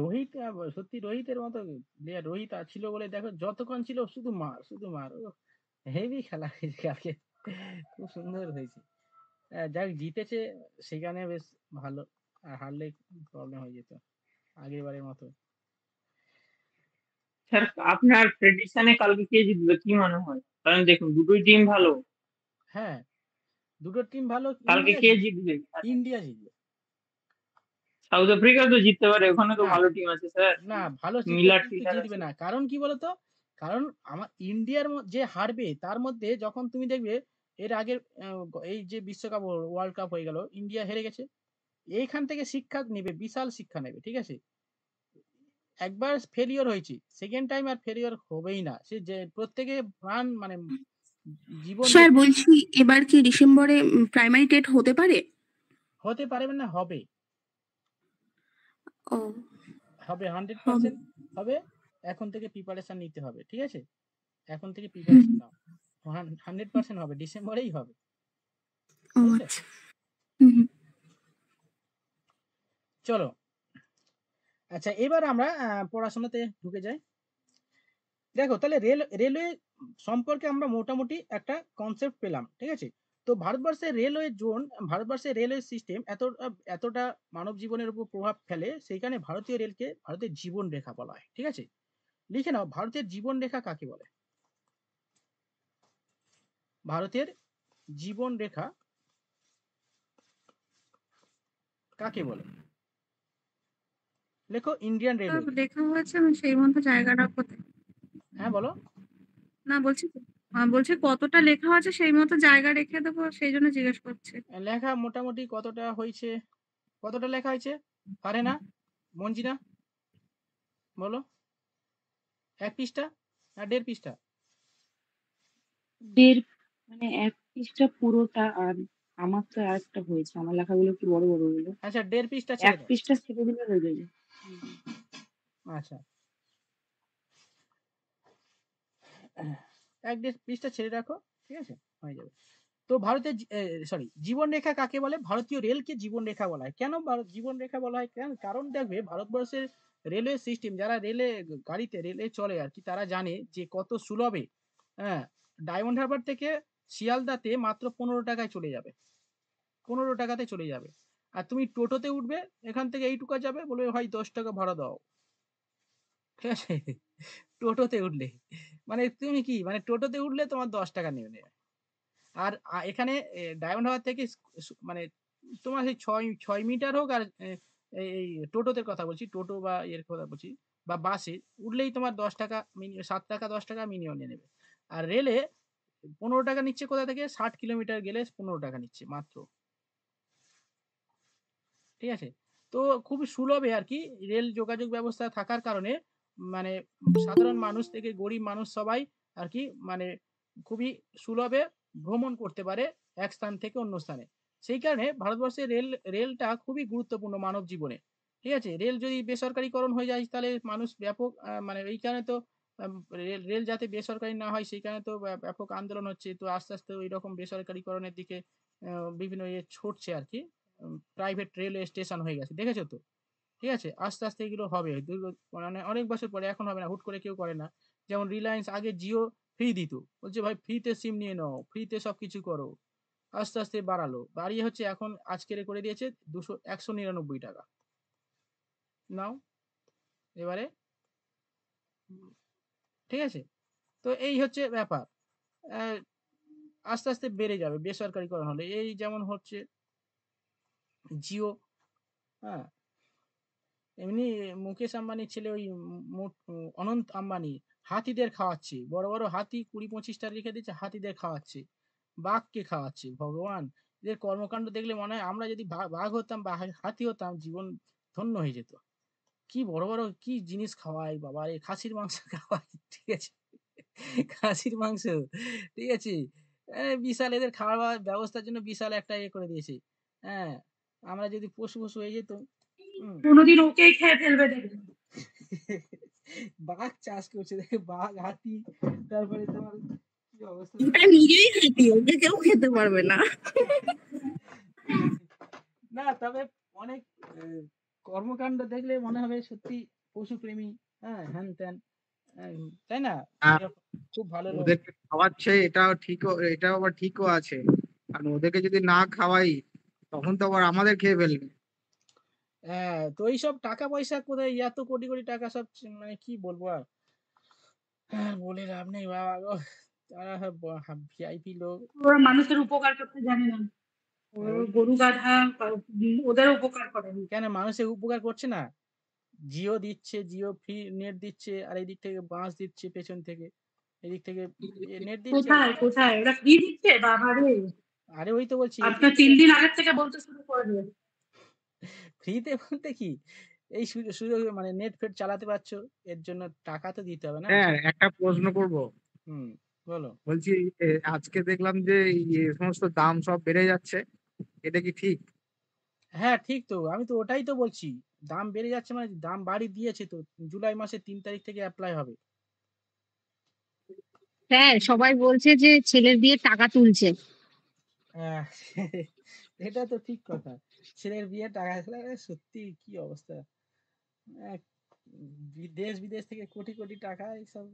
রোহিত সত্যি রোহিতের মতো player রোহিত ছিল বলে দেখো যতক্ষণ ছিল শুধু মার শুধু মার, হেভি খেলা হয়েছে কালকে, খুব সুন্দর হয়েছে। যাক জিতেছে সেখানে বেশ ভালো, আর হারলে প্রবলেম হয়ে যেত আগের বারের মতো। স্যার আপনার প্রেডিকশনে কালকে কে জিতবে কি মনে হয়? কারণ দেখুন দুটোই টিম ভালো। হ্যাঁ দুটো টিম ভালো। কালকে ইন্ডিয়া কে জিতবে, জিতবে? ইন্ডিয়া জিতবে। সাউথ আফ্রিকা তো জিততে পারে, ওখানে তো না ভালো টিম আছে স্যার। না ভালো মিলার কিন্তু টিলার জিতবে আছে। না, কারণ কি বলতো, কারণ আমার ইন্ডিয়ার যে হারবে তার মধ্যে যখন তুমি দেখবে এর আগের এই যে বিশ্বকাপ ওয়ার্ল্ড কাপ হয়ে গেল ইন্ডিয়া হেরে গেছে, এইখান থেকে শিক্ষা নেবে, বিশাল শিক্ষা নেবে, ঠিক আছে? একবার ফেলিওর হয়েছে, সেকেন্ড টাইম আর ফেলিওর হবেই না, সে যে প্রত্যেকে প্রাণ মানে জীবন স্যার রেখে। বলছি এবার কি ডিসেম্বরে প্রাইমারি টেট হতে পারে? হতে পারবে না, হবে ও হবে হবে। 100% হবে। এখন থেকে প্রিপারেশন নিতে হবে, ঠিক আছে? এখন থেকে প্রিপারেশন নাও, 100% হবে, ডিসেম্বরেই হবে, ও বুঝলে? আচ্ছা। হুম হুম। চলো আচ্ছা এবার আমরা পড়াশোনাতে ঢুকে যাই। দেখো তাহলে রেলওয়ে সম্পর্কে আমরা মোটামুটি একটা কনসেপ্ট পেলাম, ঠিক আছে? তো ভারতবর্ষের রেলওয়ে জোন, ভারতবর্ষের রেলওয়ে সিস্টেম এতটা মানব জীবনের উপর প্রভাব ফেলে, সেইখানে ভারতীয় রেলকে ভারতের জীবন রেখা বলা হয়, ঠিক আছে? লিখে নাও, ভারতের জীবন রেখা কাকে বলে? ভারতের জীবন রেখা কাকে বলে? লেখো ইন্ডিয়ান রেলওয়ে। লেখা হয়েছে আমি সেই মতো জায়গাটা কোথায়? হ্যাঁ বলো। না বলছি বলছি কতটা লেখা আছে সেই মতো জায়গা রেখে দেবো, সেই জন্য জিজ্ঞেস করছি। লেখা মোটামুটি কতটা হয়েছে, কতটা লেখা হয়েছে পারে না মঞ্জিনা, বলো? 1 পৃষ্ঠা না 1.5 পৃষ্ঠা? দেড় মানে 1 পৃষ্ঠা পুরোটা, আর আমার তো আরেকটা হয়েছে, আমার লেখাগুলো একটু বড় বড় হলো। আচ্ছা 1.5 পৃষ্ঠা ছেড়ে এক দাও। পৃষ্ঠা ছেড়ে দিলে হয়ে যাবে। আচ্ছা 1.5 পৃষ্ঠা ছেড়ে রাখো, ঠিক আছে, হয়ে যাবে। তো ভারতের সরি জীবন রেখা কাকে বলে? ভারতীয় রেলকে জীবন রেখা বলা হয়। কেন জীবন রেখা বলা হয়? কারণ দেখবে ভারতবর্ষের রেলওয়ে সিস্টেম, যারা রেলে গাড়িতে রেলে চলে আর কি, তারা জানে যে কত সুলভে, হ্যাঁ, ডায়মন্ড হারবার থেকে শিয়ালদাতে মাত্র 15 টাকায় চলে যাবে, 15 টাকাতে চলে যাবে। আর তুমি টোটোতে উঠবে, এখান থেকে এইটুকু যাবে, বলবে ভাই 10 টাকা ভাড়া দাও, ঠিক আছে? টোটোতে উঠলে মানে তুমি কি মানে টোটোতে উঠলে তোমার 10 টাকা নেবে। আর এখানে ডায়মন্ড হারবার থেকে মানে তোমার সেই 6 মিটার হোক, আর এই টোটোতে কথা বলছি, টোটো বা এর কথা বলছি, বা বাসে উঠলেই তোমার 10 টাকা, 7 টাকা 10 টাকা মিনিমাম নিয়ে নেবে। আর রেলে 15 টাকা নিচ্ছে, কোথা থেকে? 60 কিলোমিটার গেলে 15 টাকা নিচ্ছে মাত্র, ঠিক আছে? তো খুবই সুলভে আর কি রেল যোগাযোগ ব্যবস্থা থাকার কারণে, মানে সাধারণ মানুষ থেকে গরিব মানুষ সবাই আর কি মানে খুবই সুলভে ভ্রমণ করতে পারে এক স্থান থেকে অন্য স্থানে। সেই কারণে ভারতবর্ষের রেলটা খুবই গুরুত্বপূর্ণ মানব জীবনে, ঠিক আছে? রেল যদি বেসরকারিকরণ হয়ে যায় তাহলে মানুষ ব্যাপক মানে এই কারণে তো রেল রেল যাতে বেসরকারি না হয় সেই কারণে তো ব্যাপক আন্দোলন হচ্ছে। তো আস্তে আস্তে ওই রকম বেসরকারিকরণের দিকে বিভিন্ন ছুটছে আর কি। প্রাইভেট রেলওয়ে স্টেশন হয়ে গেছে, দেখেছো তো? ঠিক আছে, আস্তে আস্তে এগুলো হবে মানে অনেক বছর পরে, এখন হবে না, হুট করে কেউ করে না। যেমন রিলায়েন্স আগে জিও ফ্রি দিত, বলছে ভাই ফ্রিতে সিম নিয়ে নাও, ফ্রিতে সবকিছু করো। আস্তে আস্তে বাড়ালো, বাড়িয়ে হচ্ছে এখন আজকের করে দিয়েছে 199 টাকা। নাও এবারে, ঠিক আছে। তো এই হচ্ছে ব্যাপার। আহ, আস্তে আস্তে বেড়ে যাবে বেসরকারিকরণ হলে, এই যেমন হচ্ছে জিও। হ্যাঁ, এমনি মুকেশ আম্বানির ছেলে ওই অনন্ত আম্বানি হাতিদের খাওয়াচ্ছে, বড় বড় হাতি 20-25টা রেখে দিচ্ছে, হাতিদের খাওয়াচ্ছে, বাঘকে খাওয়াচ্ছে। ভগবান, এদের কর্মকাণ্ড দেখলে মনে হয় আমরা যদি বাঘ হতাম বা হাতি হতাম, জীবন ধন্য হয়ে যেত। কি বড় বড় কি জিনিস খাওয়ায় বাবা রে, খাসির মাংস খাওয়ায়, ঠিক আছে, খাসির মাংস, ঠিক আছে। বিশাল এদের খাওয়ার ব্যবস্থার জন্য বিশাল একটা করে দিয়েছে। হ্যাঁ, আমরা যদি পশু পশু হয়ে যেত। হুম। কোনোদিন ওকেই খেয়ে ফেলবে দেখবে। বাঘ চাষ করছে, দেখে বাঘ, হাতি, তারপরে তোমার কি অবস্থা। ওটা নিজেই খেতি, ওকে কেউ খেতে পারবে না। না তবে অনেক কর্মকাণ্ড দেখলে মনে হবে সত্যি পশুপ্রেমী, হ্যাঁ, হ্যান ত্যান, তাই না? এরকম খুব ভালো লোক। ওদেরকে খাওয়াচ্ছে, এটাও ঠিকও, এটাও আবার ঠিকও আছে। আর ওদেরকে যদি না খাওয়াই তখন তো আবার আমাদের খেয়ে ফেলবে। হ্যাঁ, তো এইসব টাকা পয়সা কোথায়, এত কোটি কোটি টাকা সব মানে কি বলবো আর, হ্যাঁ, বলে লাভ নেই বাবা গো। তারা ভিআইপি লোক। ওরা মানুষের উপকার করতে জানে না। আর ওই গরু গাধা ওদের উপকার করে। কেন মানুষের উপকার করছে না? জিও দিচ্ছে, জিও ফ্রি নেট দিচ্ছে, আর এই দিক থেকে বাঁশ দিচ্ছে পেছন থেকে, এদিক থেকে নেট দিচ্ছে। কোথায় কোথায় ওরা ফ্রি দিচ্ছে বাবা রে। আরে ওই তো বলছি আজকে এদিক থেকে 3 দিন আগের থেকে বলতে শুরু করে দিল। ফ্রিতে বলতে কি, এই সুযোগ মানে নেট ফেট চালাতে পারছো, এর জন্য টাকা তো দিতে হবে না। হ্যাঁ, একটা প্রশ্ন করব। হুম, বলো। বলছি, আজকে দেখলাম যে এই সমস্ত দাম সব বেড়ে যাচ্ছে, এটা কি ঠিক? হ্যাঁ ঠিক তো, আমি তো ওটাই তো বলছি, দাম বেড়ে যাচ্ছে মানে দাম বাড়ি দিয়েছে তো, জুলাই মাসের 3 তারিখ থেকে অ্যাপ্লাই হবে। স্যার সবাই বলছে যে ছেলের দিয়ে টাকা তুলছে। হ্যাঁ, এটা তো ঠিক কথা, ছেলের বিয়ে টাকা সত্যি কি অবস্থা। এক, দেশ বিদেশ থেকে কোটি কোটি টাকা এইসব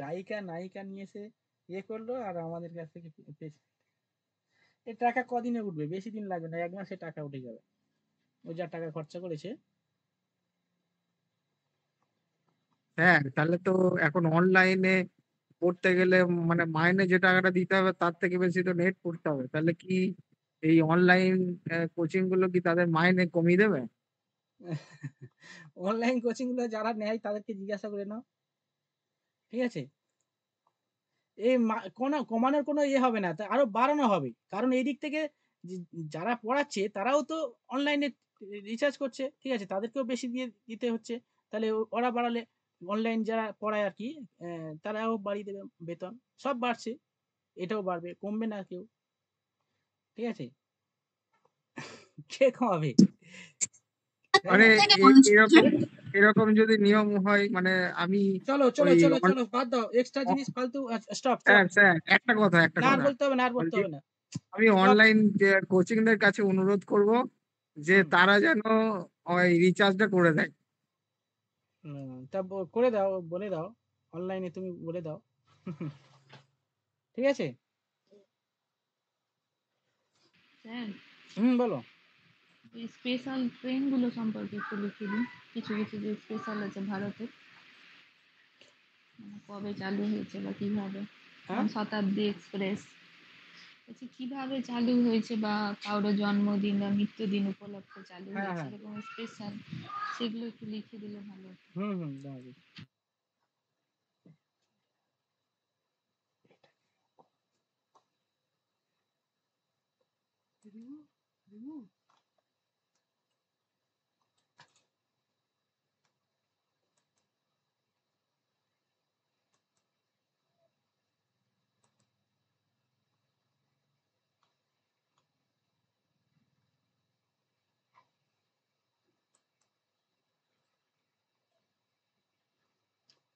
গায়িকা নায়িকা নিয়ে এসে করলো, আর আমাদের কাছ থেকে এই টাকা কদিনে উঠবে, বেশি দিন লাগবে না, 1 মাসে টাকা উঠে যাবে, ও যা টাকা খরচা করেছে। হ্যাঁ, তাহলে তো এখন অনলাইনে পড়তে গেলে মানে মাইনে যে টাকাটা দিতে হবে তার থেকে বেশি তো নেট পড়তে হবে, তাহলে কি এই অনলাইন কোচিং গুলো কি তাদের মাইনে কমিয়ে দেবে? অনলাইন কোচিং গুলো যারা নেয় তাদেরকে জিজ্ঞাসা করে নাও, ঠিক আছে। এই কমানোর কোনো হবে না, তা আরো বাড়ানো হবে, কারণ এই দিক থেকে যারা পড়াচ্ছে তারাও তো অনলাইনে রিচার্জ করছে, ঠিক আছে, তাদেরকেও বেশি দিয়ে দিতে হচ্ছে। তাহলে ওরা বাড়ালে অনলাইন যারা পড়ায় আর কি, তারাও বাড়িয়ে দেবে বেতন, সব বাড়ছে, এটাও বাড়বে, কমবে না কেউ, ঠিক আছে। কে কমাবে, তাই মানে না? এরকম এরকম যদি নিয়ম হয়, মানে আমি চলো চলো ওই চলো চলো, বাদ দাও এক্সট্রা জিনিস ফালতু। Stop stop. স্যার স্যার, একটা কথা একটা না আর কথা বলতে হবে না, আর বলতে বলছি, হবে না। আমি স্টপ। অনলাইন কোচিং দের কাছে অনুরোধ করব যে হুম। তারা যেন ওই রিচার্জটা করে দেয়। তা করে দাও, বলে দাও, অনলাইনে তুমি বলে দাও। ঠিক আছে। স্যার, হুম, বলো। এই স্পেশাল ট্রেনগুলো সম্পর্কে একটু লিখে দিন। কিছু কিছু যে স্পেশাল আছে ভারতের, মানে কবে চালু হয়েছে বা কিভাবে। হ্যাঁ, যেমন শতাব্দী এক্সপ্রেস, বলছি কিভাবে চালু হয়েছে বা কারোর জন্মদিন বা মৃত্যুদিন উপলক্ষে চালু হ্যাঁ, হয়েছে, হ্যাঁ। এরকম স্পেশাল, সেগুলো একটু লিখে দিলে ভালো হতো। হুম, হুম, দাঁড়াবে।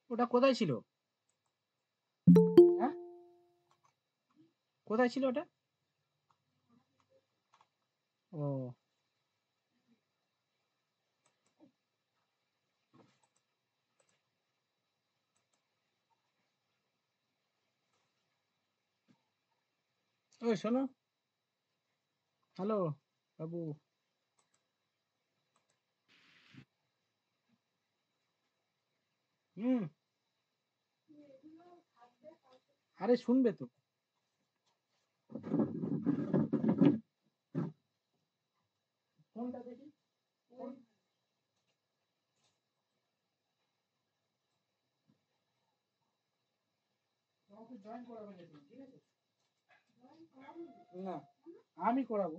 ওটা কোথায় ছিল? কোথায় ছিল ওটা? ও ওই শোনো, হ্যালো বাবু, হুম, আরে শুনবে তো। ফোনটা দেখি, তোমাকে জয়েন করাবেন না, ঠিক আছে? না, আমি করাবো।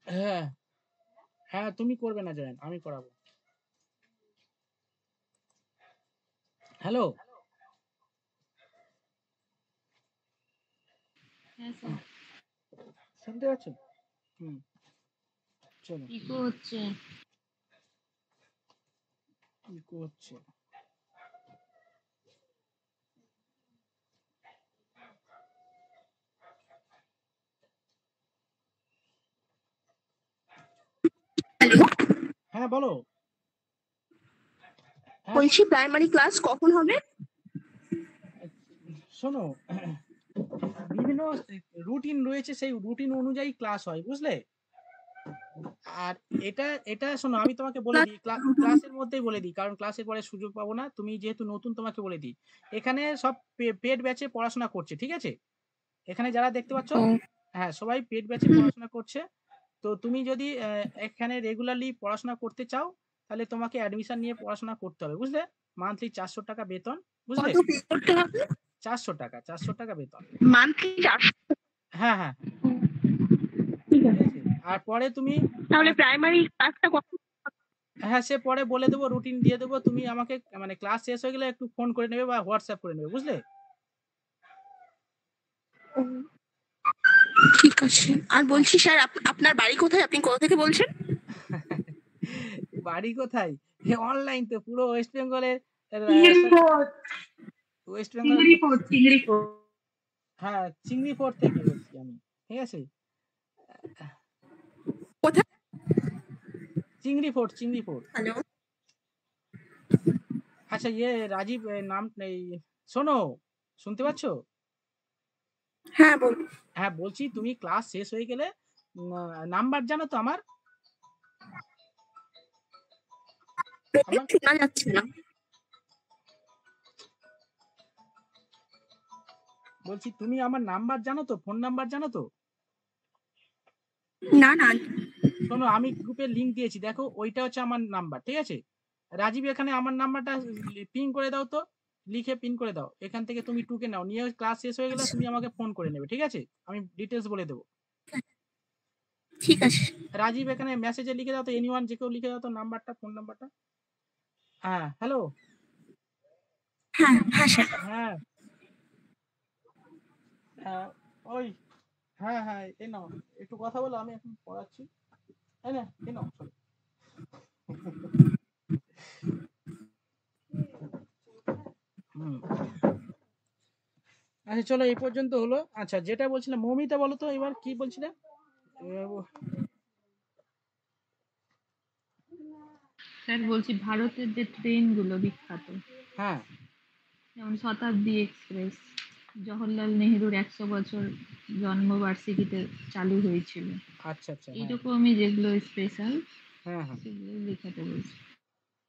হ্যাঁ হ্যাঁ, তুমি করবে না জয়েন, আমি করাবো। হ্যালো, হ্যাঁ স্যার। শুনতে পাচ্ছ? হুম, চলো। ইকো হচ্ছে। ইকো হচ্ছে। হ্যালো, হ্যাঁ বলো। হ্যাঁ বলছি প্রাইমারি ক্লাস কখন হবে? শোনো, বিভিন্ন রুটিন রয়েছে, সেই রুটিন অনুযায়ী ক্লাস হয়, বুঝলে? আর এটা এটা শোনো, আমি তোমাকে বলে দিই, ক্লাসের মধ্যেই বলে দিই, কারণ ক্লাসের পরে সুযোগ পাবো না, তুমি যেহেতু নতুন তোমাকে বলে দিই। এখানে সব পেড ব্যাচে পড়াশোনা করছে, ঠিক আছে? এখানে যারা দেখতে পাচ্ছ, হ্যাঁ সবাই পেড ব্যাচে পড়াশোনা করছে। তো তুমি যদি এখানে রেগুলারলি পড়াশোনা করতে চাও, তাহলে তোমাকে অ্যাডমিশন নিয়ে পড়াশোনা করতে হবে, বুঝলে? মান্থলি 400 টাকা বেতন, বুঝলে? কত পে করতে হবে? 400 টাকা বেতন। মান্থলি 400? হ্যাঁ হ্যাঁ, ঠিক ঠিক আছে। আছে। আর পরে তুমি তাহলে প্রাইমারি ক্লাসটা কখন? হ্যাঁ সে পরে বলে দেবো, রুটিন দিয়ে দেবো, তুমি আমাকে মানে ক্লাস শেষ হয়ে গেলে একটু ফোন করে নেবে বা হোয়াটসঅ্যাপ করে নেবে, বুঝলে? ঠিক আছে। আর হ্যাঁ। বলছি স্যার, আপনার বাড়ি কোথায়? আপনি কোথা থেকে বলছেন? বাড়ি কোথায়? অনলাইন তো পুরো ওয়েস্ট বেঙ্গলের, চিংড়ি ফোর্ট, ওয়েস্ট বেঙ্গল। চিংড়ি ফোর্ট, চিংড়ি ফোর্ট। হ্যাঁ চিংড়ি ফোর্ট থেকে বলছি আমি, ঠিক আছে? কোথায়? চিংড়ি ফোর্ট, চিংড়ি ফোর্ট। হ্যালো। আচ্ছা ইয়ে রাজীব নাম এই, শোনো, শুনতে পাচ্ছ? হ্যাঁ বলুন। হ্যাঁ বলছি, তুমি ক্লাস শেষ হয়ে গেলে নাম্বার জানো তো আমার? আমার শোনা যাচ্ছে না। বলছি তুমি আমার নাম্বার জানো তো, ফোন নাম্বার জানো তো? না না। শোনো, আমি গ্রুপে লিংক দিয়েছি, দেখো ওইটা হচ্ছে আমার নাম্বার, ঠিক আছে? রাজীব এখানে আমার নাম্বারটা পিন করে দাও তো, লিখে পিন করে দাও, এখান থেকে তুমি টুকে নাও, নিয়ে ক্লাস শেষ হয়ে গেলে তুমি আমাকে ফোন করে নেবে, ঠিক আছে? আমি ডিটেলস বলে দেবো। ঠিক আছে। রাজীব এখানে মেসেজে লিখে দাও তো, এনিওয়ান যে কেউ লিখে দাও তো নাম্বারটা, ফোন নাম্বারটা। হ্যাঁ হ্যালো। হ্যাঁ হ্যাঁ স্যার। হ্যাঁ হ্যাঁ ওই, হ্যাঁ হ্যাঁ এই নাও, একটু কথা বলো, আমি এখন পড়াচ্ছি, তাই না? এই নাও চলো। হুম, আচ্ছা চলো, এই পর্যন্ত হলো। আচ্ছা যেটা বলছিলাম, মৌমিতা বলো তো এবার কি বলছিলে? স্যার বলছি ভারতের যে ট্রেনগুলো বিখ্যাত, হ্যাঁ যেমন শতাব্দী এক্সপ্রেস, জওহরলাল নেহেরুর 100 বছর জন্মবার্ষিকীতে চালু হয়েছিল, আচ্ছা আচ্ছা, হ্যাঁ এইরকমই যেগুলো স্পেশাল হ্যাঁ হ্যাঁ, সেগুলো লেখাতে বলছি।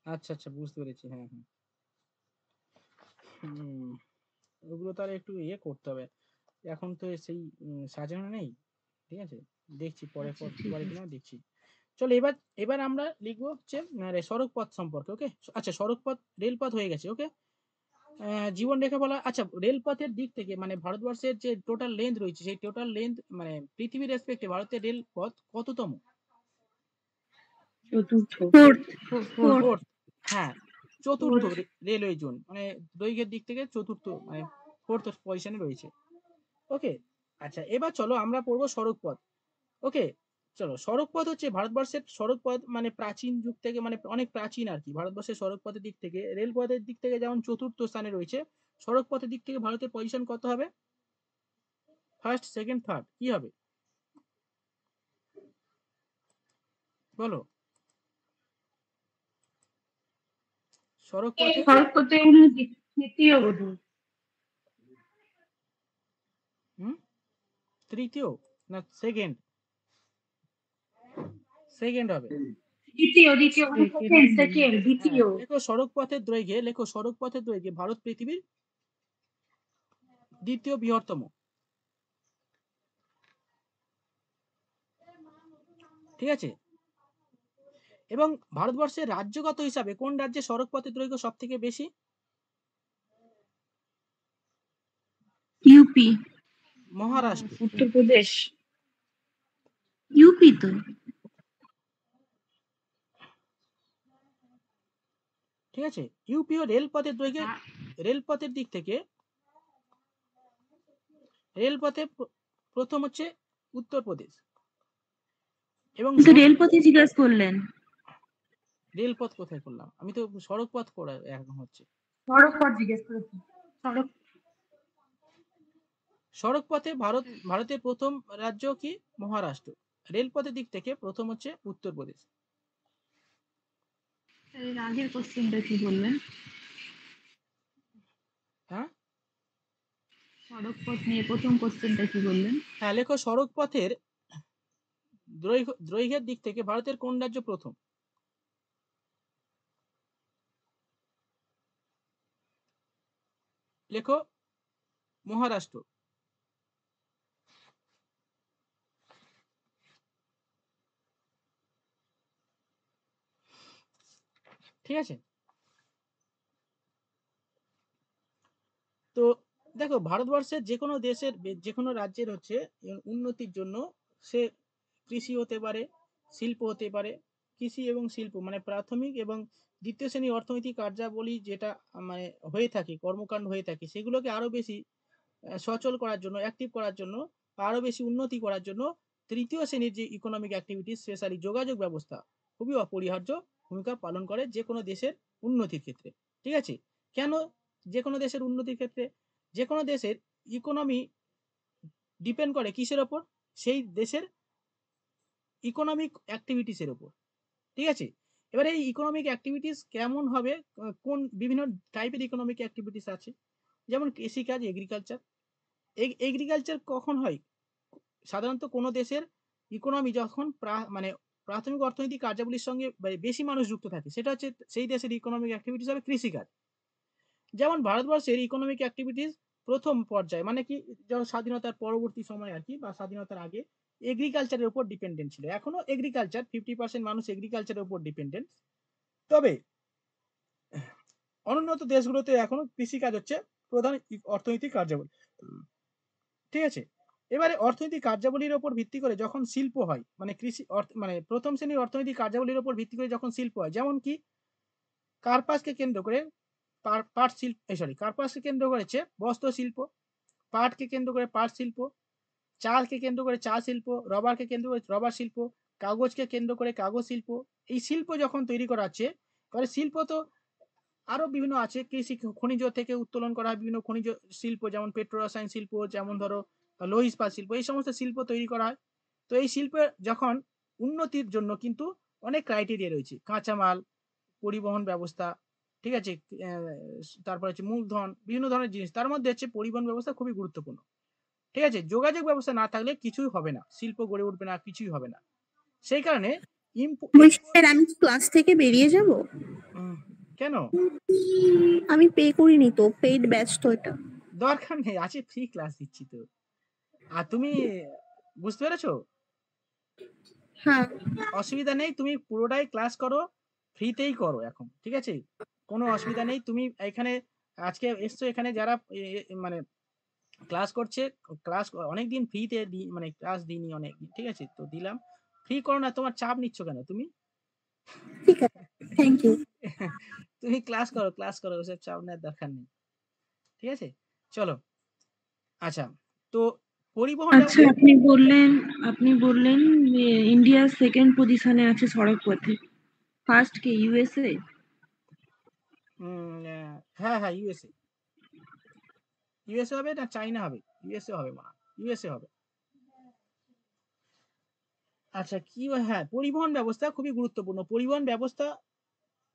আচ্ছা আচ্ছা বুঝতে পেরেছি, হ্যাঁ হ্যাঁ। হুম, ওগুলো তাহলে একটু ইয়ে করতে হবে, এখন তো সেই সাজানো নেই, ঠিক আছে? দেখছি পরে আচ্ছা করতে ঠিক পারি আছে। কিনা দেখছি। চলো এবার এবার আমরা লিখবো হচ্ছে সড়ক পথ সম্পর্কে, ওকে? আচ্ছা সড়ক পথ, রেলপথ হয়ে গেছে, ওকে? জীবন রেখা বলা, আচ্ছা রেলপথের দিক থেকে মানে ভারতবর্ষের যে টোটাল লেন্থ রয়েছে, সেই টোটাল লেন্থ মানে পৃথিবীর রেসপেক্টে ভারতের রেলপথ কততম? চতুর্থ। ফোর্থ, হ্যাঁ চতুর্থ রেলওয়ে জোন, মানে দৈর্ঘ্যের দিক থেকে চতুর্থ, মানে ফোর্থ পজিশনে রয়েছে, ওকে? আচ্ছা এবার চলো আমরা পড়বো সড়ক পথ, ওকে? চলো, সড়ক পথ হচ্ছে ভারতবর্ষের সড়ক পথ মানে প্রাচীন যুগ থেকে, মানে অনেক প্রাচীন আর কি। ভারতবর্ষের সড়ক পথের দিক থেকে, রেলপথের দিক থেকে যেমন চতুর্থ স্থানে রয়েছে, সড়ক পথের দিক থেকে ভারতের পজিশন কত হবে? ফার্স্ট, সেকেন্ড, থার্ড কি হবে বলো? সড়ক পথে সড়ক পথে মনে হয় দ্বিতীয় বোধহয়। তৃতীয় না সেকেন্ড? সেকেন্ড হবে। দ্বিতীয় দ্বিতীয় মানে সেকেন্ড সেকেন্ড হ্যাঁ, দ্বিতীয়। লেখো সড়ক পথের দৈর্ঘ্যে, লেখো সড়ক পথের দৈর্ঘ্যে ভারত পৃথিবীর দ্বিতীয় বৃহত্তম। ঠিক আছে। এবং ভারতবর্ষের রাজ্যগত হিসাবে কোন রাজ্যে সড়ক পথের দৈর্ঘ্য সব থেকে বেশি? ইউপি। মহারাষ্ট্র। উত্তরপ্রদেশ। ইউপি তো। ঠিক আছে। ইউপি ও রেলপথের দৈর্ঘ্যে, রেলপথের দিক থেকে রেলপথে প্রথম হচ্ছে উত্তরপ্রদেশ। এবং রেলপথে জিজ্ঞাসা করলেন। রেলপথ কোথায় করলাম? আমি তো সড়ক পথ করা এখন হচ্ছে। সড়ক পথ জিজ্ঞেস করেছি। সড়ক সড়ক পথে ভারতের প্রথম রাজ্য কি? মহারাষ্ট্র। রেলপথের দিক থেকে প্রথম হচ্ছে উত্তরপ্রদেশ। এর আগের কোশ্চেনটা কি বললেন? হ্যাঁ, সড়ক পথ নিয়ে প্রথম কোশ্চেনটা কি বললেন? হ্যাঁ, লেখো সড়ক পথের দৈর্ঘ্যের দিক থেকে ভারতের কোন রাজ্য প্রথম? লেখো মহারাষ্ট্র। ঠিক আছে। তো দেখো, ভারতবর্ষের যে কোনো দেশের, যে কোনো রাজ্যের হচ্ছে উন্নতির জন্য সে কৃষি হতে পারে, শিল্প হতে পারে। কৃষি এবং শিল্প মানে প্রাথমিক এবং দ্বিতীয় শ্রেণীর অর্থনৈতিক কার্যাবলী যেটা মানে হয়ে থাকে, কর্মকাণ্ড হয়ে থাকে, সেগুলোকে আরো বেশি সচল করার জন্য, অ্যাক্টিভ করার জন্য, আরো বেশি উন্নতি করার জন্য তৃতীয় শ্রেণীর যে ইকোনমিক অ্যাক্টিভিটি, স্পেশালি যোগাযোগ ব্যবস্থা খুবই অপরিহার্য ভূমিকা পালন করে যে কোনো দেশের উন্নতির ক্ষেত্রে। ঠিক আছে। কেন যে কোনো দেশের উন্নতির ক্ষেত্রে? যে কোনো দেশের ইকোনমি ডিপেন্ড করে কিসের ওপর? সেই দেশের ইকোনমিক অ্যাক্টিভিটিসের ওপর। ঠিক আছে। এবারে এই ইকোনমিক অ্যাক্টিভিটিস কেমন হবে, কোন বিভিন্ন টাইপের ইকোনমিক অ্যাক্টিভিটিস আছে, যেমন কৃষিকাজ, এগ্রিকালচার। এগ্রিকালচার কখন হয়? সাধারণত কোনো দেশের ইকোনমি যখন মানে প্রাথমিক অর্থনৈতিক কার্যাবলীর সঙ্গে বেশি মানুষ যুক্ত থাকে, সেটা হচ্ছে সেই দেশের ইকোনমিক অ্যাক্টিভিটিস হবে কৃষিকাজ। যেমন ভারতবর্ষের ইকোনমিক অ্যাক্টিভিটিস প্রথম পর্যায়ে মানে কি, যখন স্বাধীনতার পরবর্তী সময় আর কি, বা স্বাধীনতার আগে এগ্রিকালচারের উপর ডিপেন্ডেন্ট ছিল। এখনো এগ্রিকালচার 50% মানুষ এগ্রিকালচারের উপর ডিপেন্ডেন্ট। তবে অনুন্নত দেশগুলোতে এখনো কৃষিকাজ হচ্ছে প্রধান অর্থনৈতিক কার্যাবলী। ঠিক আছে। এবারে অর্থনৈতিক কার্যাবলীর উপর ভিত্তি করে যখন শিল্প হয়, মানে কৃষি মানে প্রথম শ্রেণীর অর্থনৈতিক কার্যাবলীর উপর ভিত্তি করে যখন শিল্প হয়, যেমন কি কার্পাসকে কেন্দ্র করে পাট শিল্প, কার্পাসকে কেন্দ্র করেছে বস্ত্র শিল্প, পাটকে কেন্দ্র করে পাট শিল্প, চালকে কেন্দ্র করে চা শিল্প, রবারকে কেন্দ্র করে রবার শিল্প, কাগজকে কেন্দ্র করে কাগজ শিল্প। এই শিল্প যখন তৈরি করা আছে, তাহলে শিল্প তো আরো বিভিন্ন আছে। কৃষি খনিজ থেকে উত্তোলন করা হয় বিভিন্ন খনিজ শিল্প, যেমন পেট্রোরসায়ন শিল্প, যেমন ধরো লৌহ ইস্পাত শিল্প, এই সমস্ত শিল্প তৈরি করা হয়। তো এই শিল্পের যখন উন্নতির জন্য কিন্তু অনেক ক্রাইটেরিয়া রয়েছে, কাঁচামাল, পরিবহন ব্যবস্থা, ঠিক আছে, তারপর হচ্ছে মূলধন, বিভিন্ন ধরনের জিনিস। তার মধ্যে হচ্ছে পরিবহন ব্যবস্থা খুবই গুরুত্বপূর্ণ। ঠিক আছে। যোগাযোগ ব্যবস্থা না থাকলে কিছুই হবে না, শিল্প গড়ে উঠবে না, কিছুই হবে না। সেই কারণে স্যার আমি ক্লাস থেকে বেরিয়ে যাব? কেন? আমি পে করিনি তো, পেইড ব্যাচ তো এটা। দরকার নেই, আছে, ফ্রি ক্লাস দিচ্ছি তো। আর তুমি বুঝতে পেরেছো? হ্যাঁ। অসুবিধা নেই, তুমি পুরোটাই ক্লাস করো, ফ্রিতেই করো এখন। ঠিক আছে, কোনো অসুবিধা নেই। তুমি এখানে আজকে এসছো, এখানে যারা মানে ক্লাস করছে, ক্লাস অনেকদিন ফ্রিতে মানে ক্লাস দিইনি অনেকদিন। ঠিক আছে, তো দিলাম, ফ্রি করো না। তোমার চাপ নিচ্ছ কেন তুমি? ঠিক আছে, থ্যাংক ইউ। তুমি ক্লাস করো, ক্লাস করো, ওসব চাপ নেওয়ার দরকার নেই। ঠিক আছে, চলো। আচ্ছা, তো পরিবহন আচ্ছা, আপনি বললেন যে ইন্ডিয়া সেকেন্ড পজিশনে আছে সড়ক পথে, ফার্স্ট কে ইউএসএ? হ্যাঁ হ্যাঁ, ইউএসএ। ইউএসএ হবে না চাইনা হবে? ইউএসএ হবে, মনে হয় ইউএসএ হবে। আচ্ছা কি, হ্যাঁ, পরিবহন ব্যবস্থা খুবই গুরুত্বপূর্ণ। পরিবহন ব্যবস্থা,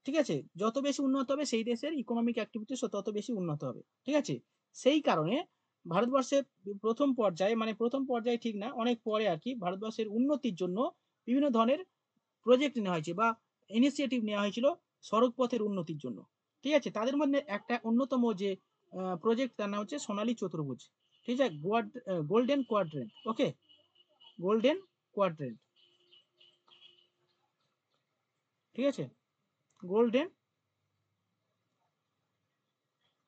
ঠিক আছে, যত বেশি উন্নত হবে সেই দেশের ইকোনমিক অ্যাক্টিভিটি তত বেশি উন্নত হবে, ঠিক আছে। সেই কারণে ভারতবর্ষের প্রথম পর্যায়ে, মানে প্রথম পর্যায়ে ঠিক না, অনেক পরে আর কি, ভারতবর্ষের উন্নতির জন্য বিভিন্ন ধরনের প্রজেক্ট নেওয়া হয়েছে বা ইনিশিয়েটিভ নেওয়া হয়েছিল সড়ক পথের উন্নতির জন্য, ঠিক আছে। তাদের মধ্যে একটা অন্যতম যে প্রজেক্ট, তার নাম হচ্ছে সোনালী চতুর্ভুজ, ঠিক আছে, গোল্ডেন কোয়াড্রেন্ট। ওকে, গোল্ডেন কোয়াড্রেন্ট, ঠিক আছে, গোল্ডেন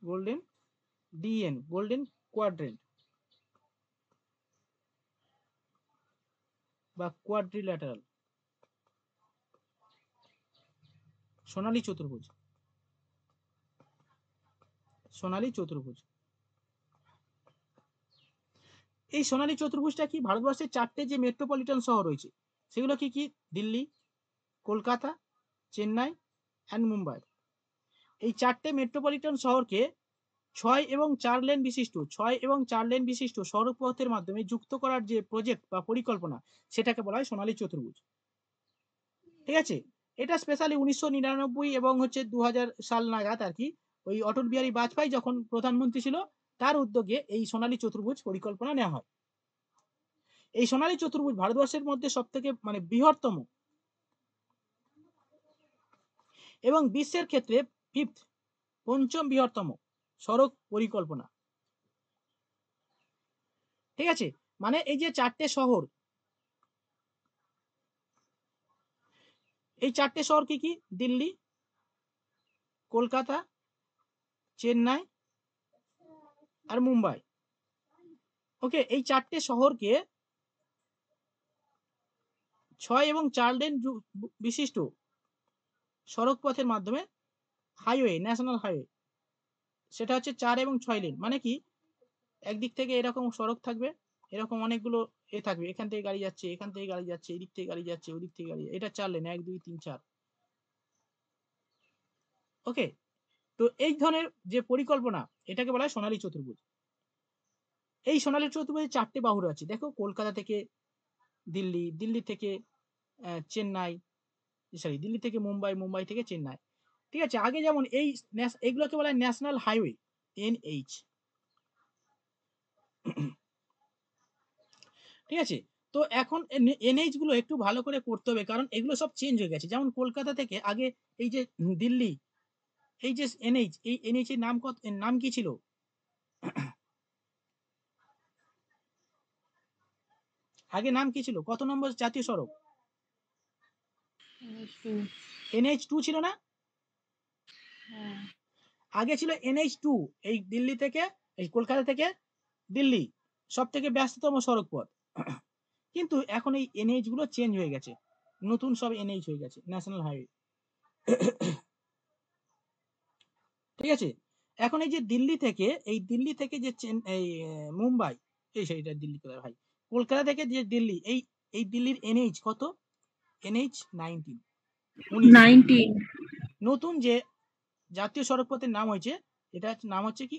গোল্ডেন কোয়াড্রেন্ট বা কোয়াড্রিল্যাটারাল, সোনালী চতুর্ভুজ, সোনালী চতুর্ভুজ। এই সোনালী চতুর্ভুজটা কি, ভারতবর্ষের 4টে যে মেট্রোপলিটন শহর রয়েছে সেগুলো কি কি? দিল্লি, কলকাতা, চেন্নাই অ্যান্ড মুম্বাই। এই 4টে মেট্রোপলিটন শহরকে 6 এবং 4 লেন বিশিষ্ট সড়ক পথের মাধ্যমে যুক্ত করার যে প্রজেক্ট বা পরিকল্পনা, সেটাকে বলা হয় সোনালী চতুর্ভুজ, ঠিক আছে। এটা স্পেশালি 1999 এবং 2000 সাল নাগাদ আর কি, ওই অটল বিহারী বাজপেয়ী যখন প্রধানমন্ত্রী ছিল তার উদ্যোগে এই সোনালী চতুর্ভুজ পরিকল্পনা নেওয়া হয়। এই সোনালী চতুর্ভুজ ভারতবর্ষের মধ্যে সব থেকে মানে বৃহত্তম এবং বিশ্বের ক্ষেত্রে পঞ্চম বৃহত্তম সড়ক পরিকল্পনা, ঠিক আছে। মানে এই যে 4টে শহর, এই 4টে শহর কি কি? দিল্লি, কলকাতা, চেন্নাই আর মুম্বাই। ওকে, এই 4টে শহরকে 6 এবং 4 লেন বিশিষ্ট সড়ক পথের মাধ্যমে হাইওয়ে, ন্যাশনাল হাইওয়ে, সেটা হচ্ছে 4 এবং 6 লেন। মানে কি, একদিক থেকে এরকম সড়ক থাকবে, এরকম অনেকগুলো থাকবে, এখান থেকে গাড়ি যাচ্ছে, এখান থেকে গাড়ি যাচ্ছে, এদিক থেকে গাড়ি যাচ্ছে, ওদিক থেকে গাড়ি, এটা 4 লেন, 1 2 3 4। ওকে, তো এই ধরনের যে পরিকল্পনা, এটাকে বলা হয় সোনালী চতুর্ভুজ। এই সোনালী চতুর্ভুজে 4টে বাহু আছে, দেখো, কলকাতা থেকে দিল্লি, দিল্লি থেকে চেন্নাই, সরি, দিল্লি থেকে মুম্বাই, মুম্বাই থেকে চেন্নাই, ঠিক আছে। আগে যেমন এইগুলোকে বলা হয় ন্যাশনাল হাইওয়ে, NH, ঠিক আছে। তো এখন NH গুলো একটু ভালো করে করতে হবে, কারণ এগুলো সব চেঞ্জ হয়ে গেছে। যেমন কলকাতা থেকে আগে এই যে দিল্লি, এই যে NH, এই NH এর নাম কি ছিল? আগে নাম কি ছিল? কত নম্বর জাতীয় সড়ক? NH2 ছিল না? হ্যাঁ, আগে ছিল NH2। এই দিল্লি থেকে, এই কলকাতা থেকে দিল্লি সব থেকে ব্যস্ততম সড়ক পথ। কিন্তু এখন এই NH গুলো চেঞ্জ হয়ে গেছে, নতুন সব NH হয়ে গেছে, ন্যাশনাল হাইওয়ে, ঠিক আছে। এখন এই যে দিল্লি থেকে যে মুম্বাই, সেইটা দিল্লি কোথায় ভাই, কলকাতা থেকে যে দিল্লি, এই দিল্লির NH কত? NH19, 19। নতুন যে জাতীয় সড়ক পথের নাম হয়েছে, এটা নাম হচ্ছে কি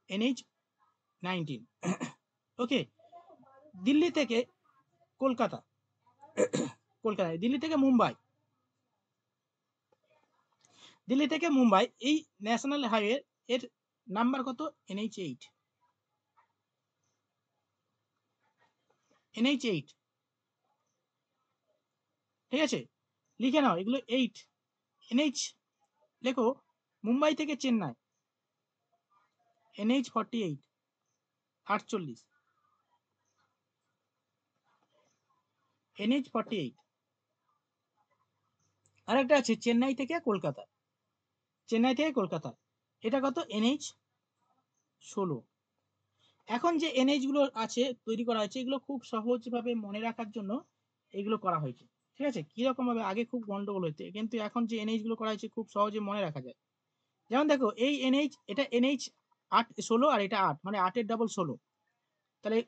NH19। ওকে, দিল্লি থেকে কলকাতা, দিল্লি থেকে মুম্বাই, এই ন্যাশনাল হাইওয়ে এর নাম্বার কত? NH8, ঠিক আছে, লিখে নাও এগুলো 8। NH লেখো, মুম্বাই থেকে চেন্নাই NH48, 48, NH48। আর একটা আছে চেন্নাই থেকে কলকাতা, এটা কত? NH16। এখন যে NH গুলো আছে, তৈরি করা হয়েছে, এগুলো খুব সহজভাবে মনে রাখার জন্য এগুলো করা হয়েছে, ঠিক আছে। কিরকম ভাবে, আগে খুব গন্ডগোল হয়েছে, কিন্তু এখন যে NH গুলো করা হয়েছে খুব সহজে মনে রাখা যায়। যেমন দেখো, এই NH, এটা NH16 আর এটা 8, মানে 8 এর ডাবল 16, তাহলে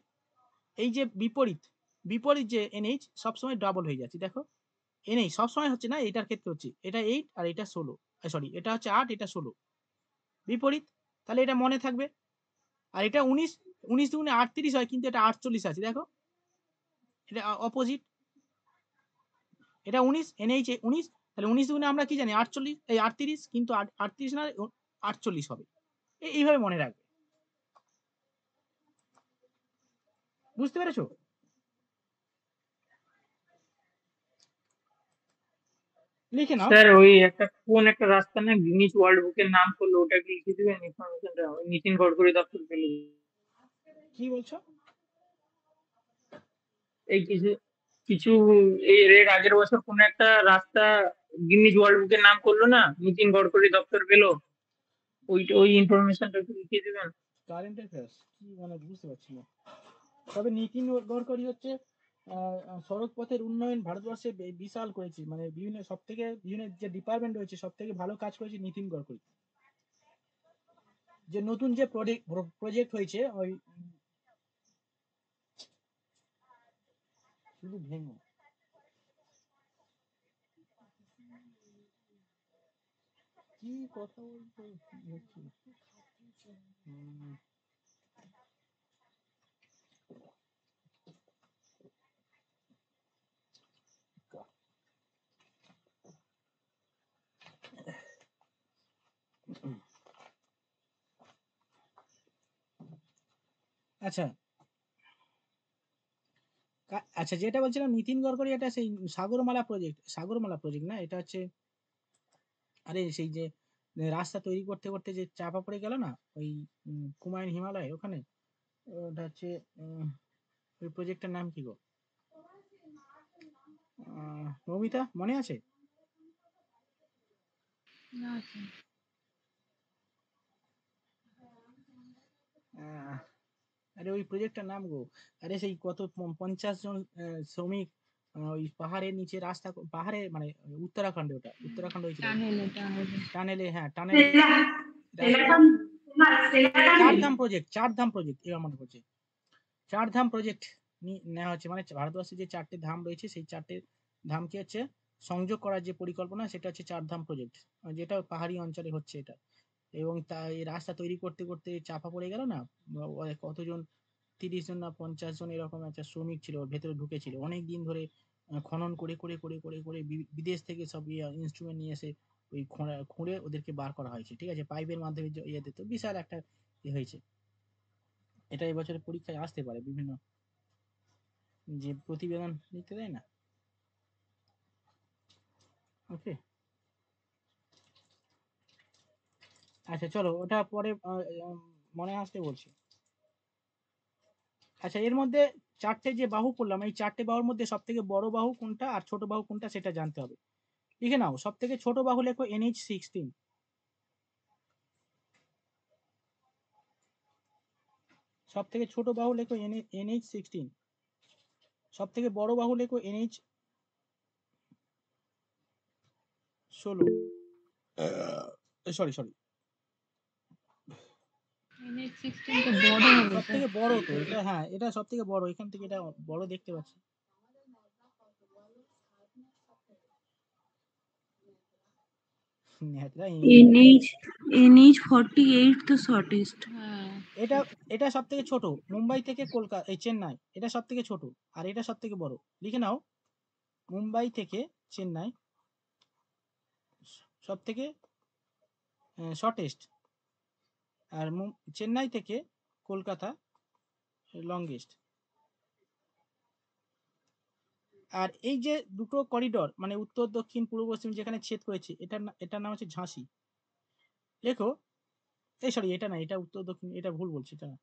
এই যে বিপরীত বিপরীত যে এনএইচ সবসময় ডাবল হয়ে যাচ্ছে, দেখো এনএইচ সবসময় হচ্ছে না, এটার ক্ষেত্রে হচ্ছে, এটা 8 আর এটা 16, সরি এটা হচ্ছে 8, এটা 16, বিপরীত। তাহলে এটা মনে থাকবে। আর এটা 19, 19 দুগুণে 38 হয়, কিন্তু এটা 48 আছে, দেখো এটা অপোজিট। এটা 19, এনএইচ 19, তাহলে 19 দুগুণে আমরা কি জানি 48, এই 38, কিন্তু 38 না 48 হবে। এইভাবে মনে রাখবে, বুঝতে পেরেছো? লিখে নাও। স্যার ওই একটা কোন একটা রাস্তা না গিনিস ওয়ার্ল্ড বুকের নাম করলো, ওটা কি লিখে দিবেন ইনফরমেশনটা? ওই নিতিন গডকরি দপ্তর পেলে। কি বলছো? এই কিছু কিছু এর আগের বছর কোন একটা রাস্তা গিনিস ওয়ার্ল্ড বুকের নাম করলো না, নিতিন গডকরি দপ্তর পেলো, ওই ইনফরমেশনটা একটু লিখে দিবেন। কারেন্ট অ্যাফেয়ার্স কি মানে বুঝতে পারছি না। তবে নীতিন গডকরি হচ্ছে সড়ক পথের উন্নয়ন ভারতবর্ষে বিশাল করেছে, মানে বিভিন্ন সব থেকে বিভিন্ন যে ডিপার্টমেন্ট রয়েছে সব থেকে ভালো কাজ করেছে নীতিন গডকরি। যে নতুন যে প্রজেক্ট হয়েছে ওই শুধু ভেঙো কি কথা বলতে হচ্ছে। আচ্ছা আচ্ছা, যেটা বলছিলাম নীতিন গডকরি, এটা সেই সাগরমালা প্রজেক্ট না, এটা হচ্ছে আরে সেই যে রাস্তা তৈরি করতে করতে যে চাপা পড়ে গেল না ওই কুমায়ুন হিমালয় ওখানে, ওটা হচ্ছে ওই প্রজেক্টের নাম কি গো? মৌমিতা মনে আছে? না স্যার। আরে ওই প্রজেক্টটার নাম গো, আরে সেই কত 50 জন শ্রমিক ওই পাহাড়ের নিচে রাস্তা, পাহাড়ে মানে উত্তরাখণ্ডে, ওটা উত্তরাখণ্ড হয়েছিল টানেলে, হ্যাঁ টানেলে চারধাম প্রজেক্ট এবার মনে করছে, চারধাম প্রজেক্ট নেওয়া হচ্ছে, মানে ভারতবর্ষে যে 4টে ধাম রয়েছে সেই 4টে ধামকে হচ্ছে সংযোগ করার যে পরিকল্পনা, সেটা হচ্ছে চারধাম প্রজেক্ট, যেটা পাহাড়ি অঞ্চলে হচ্ছে এটা। এবং এই রাস্তা তৈরি করতে করতে চাপা পড়ে গেল না, কতজন 30 জন না 50 জন এরকম একটা শ্রমিক ছিল ওর ভেতরে ঢুকেছিল, অনেক দিন ধরে খনন করে করে করে করে করে বিদেশ থেকে সব ইনস্ট্রুমেন্ট নিয়ে এসে ওই খুঁড়ে ওদেরকে বার করা হয়েছে, ঠিক আছে, পাইপের মাধ্যমে ইয়েতে, তো বিশাল একটা হয়েছে। এটা এবছরের পরীক্ষায় আসতে পারে, বিভিন্ন যে প্রতিবেদন লিখতে দেয় না। ওকে, আচ্ছা চলো ওটা পরে মনে আসতে বলছি। আচ্ছা এর মধ্যে 4টে যে বাহু করলাম, এই 4টে বাহুর মধ্যে সব থেকে বড় বাহু কোনটা আর ছোট বাহু কোনটা সেটা জানতে হবে। লিখে নাও, সব থেকে ছোট বাহু লেখো NH16, সব থেকে ছোট বাহু লেখো NH16, সব থেকে বড় বাহু লেখো NH16, সরি NH16 তো বড় হবে সব স্যার। থেকে বড় তো এটা, হ্যাঁ এটা সব থেকে বড়, এখান থেকে এটা বড় দেখতে পাচ্ছি। NH48 তো শর্টেস্ট। হ্যাঁ এটা এটা সব থেকে ছোট, মুম্বাই থেকে কলকাতা এই চেন্নাই এটা সব থেকে ছোট, আর এটা সব থেকে বড়। লিখে নাও, মুম্বাই থেকে চেন্নাই সব থেকে শর্টেস্ট, আর চেন্নাই থেকে কলকাতা লংগেস্ট। আর এই যে দুটো করিডোর মানে উত্তর দক্ষিণ পূর্ব পশ্চিম যেখানে ছেদ করেছে, এটার নাম হচ্ছে ঝাঁসি। লেখো, এই সরি এটা না, এটা উত্তর দক্ষিণ, এটা ভুল বলছি, এটা না,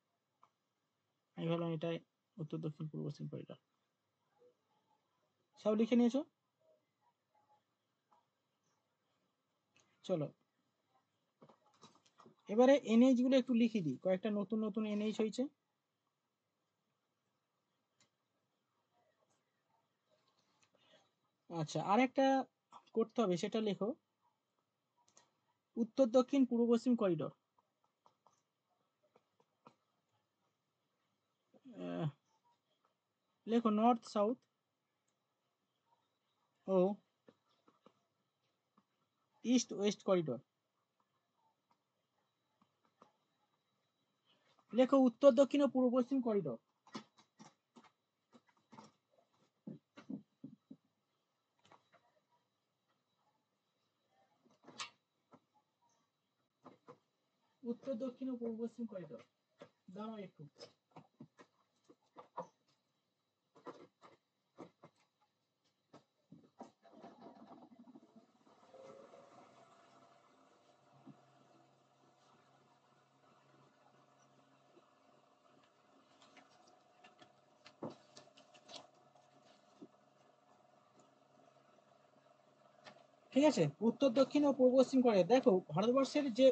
আমি ভাবলাম এটা উত্তর দক্ষিণ পূর্ব পশ্চিম করিডোর। সব লিখে নিয়েছো? চলো এবারে এনএইচ গুলো একটু লিখে দিই, কয়েকটা নতুন নতুন এনএইচ হয়েছে। আচ্ছা আর একটা করতে হবে, সেটা লেখো উত্তর দক্ষিণ পূর্ব পশ্চিম করিডোর। লেখো নর্থ সাউথ ও ইস্ট ওয়েস্ট করিডোর। লেখো উত্তর দক্ষিণ ও পূর্ব পশ্চিম করিডোর। উত্তর দক্ষিণ ও পূর্ব পশ্চিম করিডোর দাঁড়াও একটু। ঠিক আছে, উত্তর দক্ষিণ ও পূর্ব পশ্চিম করিডোর। দেখো ভারতবর্ষের যে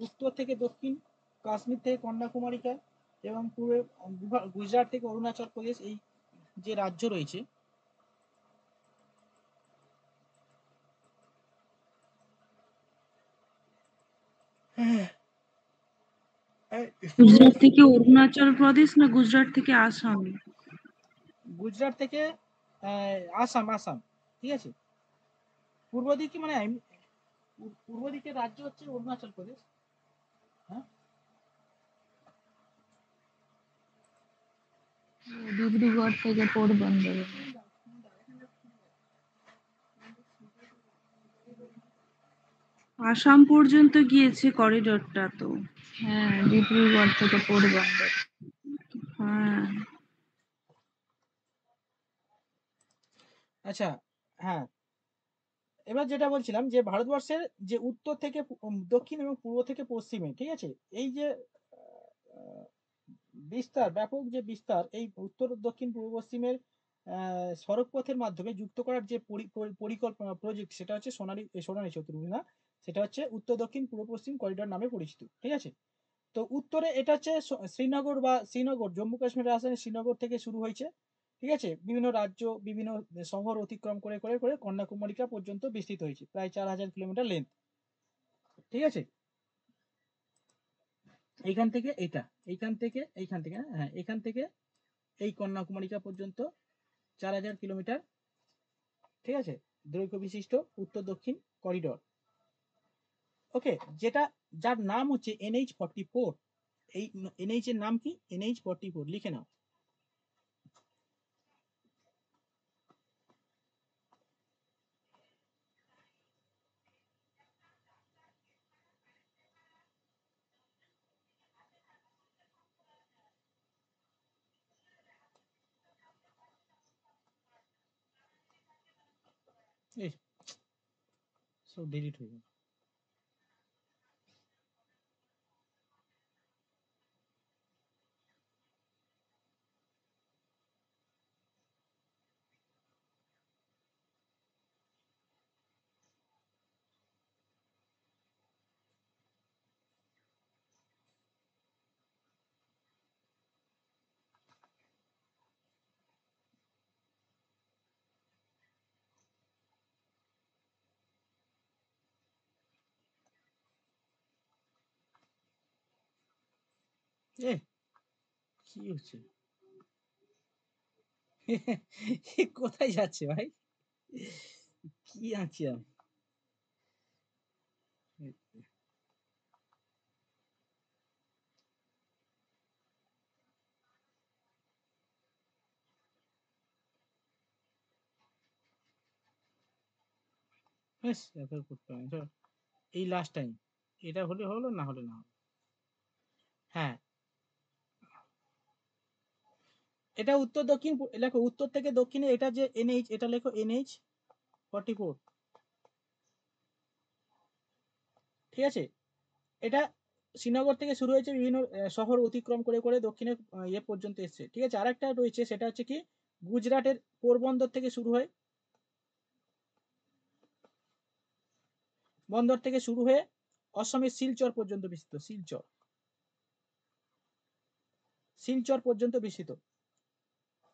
উত্তর থেকে দক্ষিণ, কাশ্মীর থেকে কন্যাকুমারিকা এবং পূর্বে গুজরাট থেকে অরুণাচল প্রদেশ, এই যে রাজ্য রয়েছে, গুজরাট থেকে অরুণাচল প্রদেশ না গুজরাট থেকে আসাম? গুজরাট থেকে আসাম, আসাম। ঠিক আছে, পূর্ব দিকে মানে পূর্ব দিকের রাজ্য হচ্ছে অরুণাচল প্রদেশ। হ্যাঁ, ডিব্রুগড় থেকে পোরবন্দর। আসাম পর্যন্ত গিয়েছে করিডোরটা তো। হ্যাঁ, ডিব্রুগড় থেকে পোরবন্দর। হ্যাঁ, আচ্ছা, হ্যাঁ, এবার যেটা বলছিলাম যে ভারতবর্ষের যে উত্তর থেকে দক্ষিণ এবং পূর্ব থেকে পশ্চিমে, ঠিক আছে, এই যে বিস্তার, ব্যাপক যে বিস্তার, এই উত্তর দক্ষিণ পূর্ব পশ্চিমের সড়ক পথের মাধ্যমে যুক্ত করার যে পরিকল্পনা প্রজেক্ট, সেটা হচ্ছে সোনালী চতুর্ভুজ না, সেটা হচ্ছে উত্তর দক্ষিণ পূর্ব পশ্চিম করিডোর নামে পরিচিত। ঠিক আছে, তো উত্তরে এটা হচ্ছে শ্রীনগর, জম্মু কাশ্মীরের রাজধানী শ্রীনগর থেকে শুরু হয়েছে। ঠিক আছে, বিভিন্ন রাজ্য, বিভিন্ন শহর অতিক্রম করে করে করে কন্যাকুমারিকা পর্যন্ত বিস্তৃত হয়েছে, প্রায় 4000 কিলোমিটার লেন্থ। ঠিক আছে, এইখান থেকে এইখান থেকে হ্যাঁ, এখান থেকে এই কন্যাকুমারিকা পর্যন্ত 4000 কিলোমিটার। ঠিক আছে, দৈর্ঘ্য বিশিষ্ট উত্তর দক্ষিণ করিডোর। ওকে, যার নাম হচ্ছে NH44। এই NH এর নাম কি? NH44 লিখে নাও। সব ডিলিট হয়ে গেল। এ কি হচ্ছে? কোথায় যাচ্ছে ভাই? কি আছি আমি? বেশ, ব্যাপার করতে হবে তো। এই লাস্ট টাইম এটা হলে হলো, না হলে না হলো। হ্যাঁ, এটা উত্তর দক্ষিণ লেখো, উত্তর থেকে দক্ষিণে এটা যে NH, এটা লেখো NH44। ঠিক আছে, এটা শ্রীনগর থেকে শুরু হয়েছে, বিভিন্ন শহর অতিক্রম করে করে দক্ষিণে ইয়ে পর্যন্ত এসছে। ঠিক আছে, আরেকটা রয়েছে, সেটা হচ্ছে কি গুজরাটের পোরবন্দর থেকে শুরু হয়, বন্দর থেকে শুরু হয়ে অসমের শিলচর পর্যন্ত বিস্তৃত। শিলচর পর্যন্ত বিস্তৃত।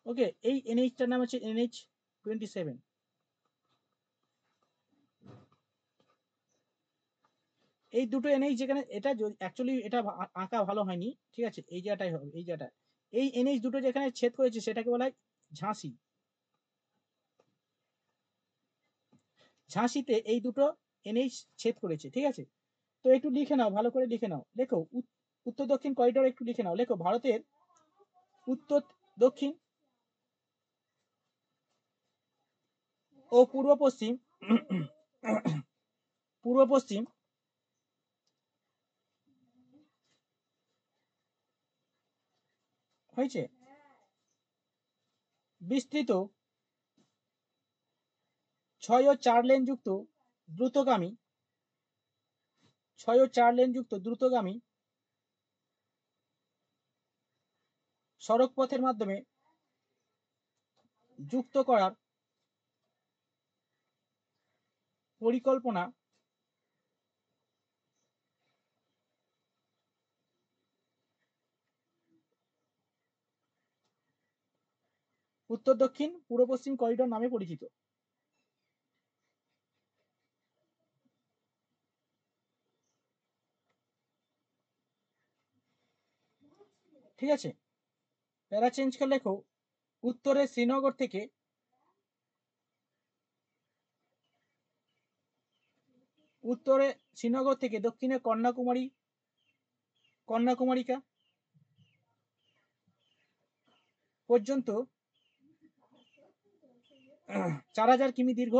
ওকে, এই NH-টার নাম হচ্ছে NH27। এই দুটো NH, যেখানে এটা অ্যাকচুয়ালি এটা আঁকা ভালো হয়নি, ঠিক আছে, এই জায়গাটাই হবে, এই জায়গাটা, এই NH দুটো যেখানে ছেদ করেছে সেটাকে বলা হয় ঝাঁসি। ঝাঁসিতে এই দুটো এনএইচ ছেদ করেছে, ঠিক আছে। তো একটু লিখে নাও, ভালো করে লিখে নাও। লেখো উত্তর দক্ষিণ করিডোর একটু লিখে নাও। লেখো ভারতের উত্তর দক্ষিণ ও পূর্ব পশ্চিম হয়েছে বিস্তৃত 6 ও 4 লেন যুক্ত দ্রুতগামী সড়ক পথের মাধ্যমে যুক্ত করার পরিকল্পনা উত্তর দক্ষিণ পূর্ব পশ্চিম করিডোর নামে পরিচিত। ঠিক আছে, প্যারা চেঞ্জ করে লেখো উত্তরে শ্রীনগর থেকে দক্ষিণে কন্যাকুমারিকা পর্যন্ত 4000 কিমি দীর্ঘ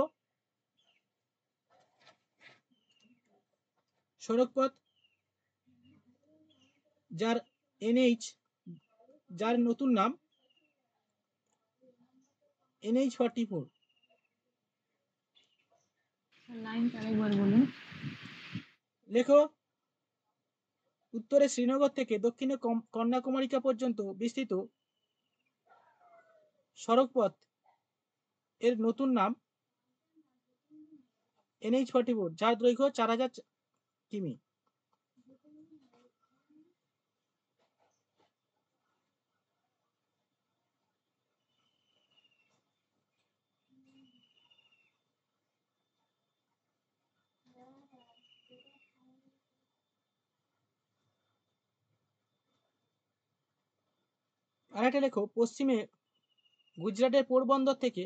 সড়কপথ, যার নতুন নাম NH-44। লাইনটা আরেকবার বলুন। লেখো উত্তরে শ্রীনগর থেকে দক্ষিণে কন্যাকুমারিকা পর্যন্ত বিস্তৃত সড়কপথ এর নতুন নাম NH-44, যার দৈর্ঘ্য 4000 কিমি। আর একটা লেখো পশ্চিমে গুজরাটের পোরবন্দর থেকে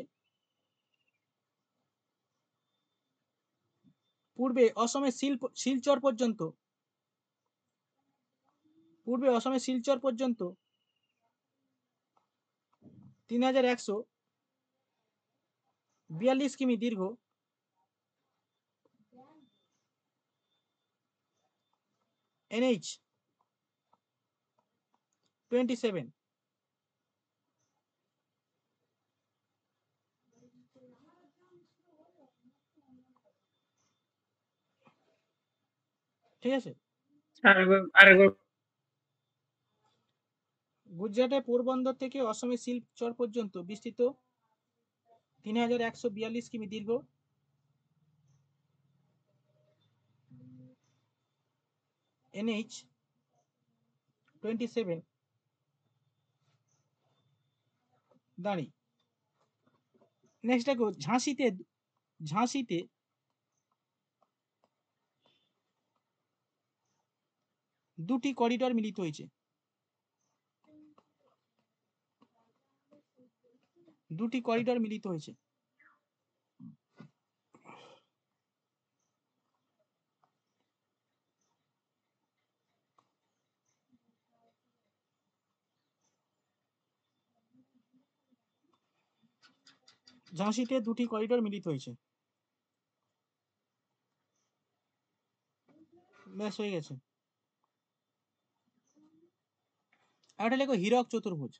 পূর্বে অসমের শিলচর পর্যন্ত 3142 কিমি দীর্ঘ NH-27। ঠিক আছে, আরেকবার গুজরাটের পোরবন্দর থেকে অসমের শিলচর পর্যন্ত বিস্তৃত 3142 কিমি দীর্ঘ NH-27 দাঁড়ি। নেক্সট দেখো ঝাঁসিতে দুটি করিডোর মিলিত হয়েছে। ঝাঁসিতে দুটি করিডোর মিলিত হয়েছে। ব্যাস হয়ে গেছে। আর একটা লেখো হীরক চতুর্ভুজ,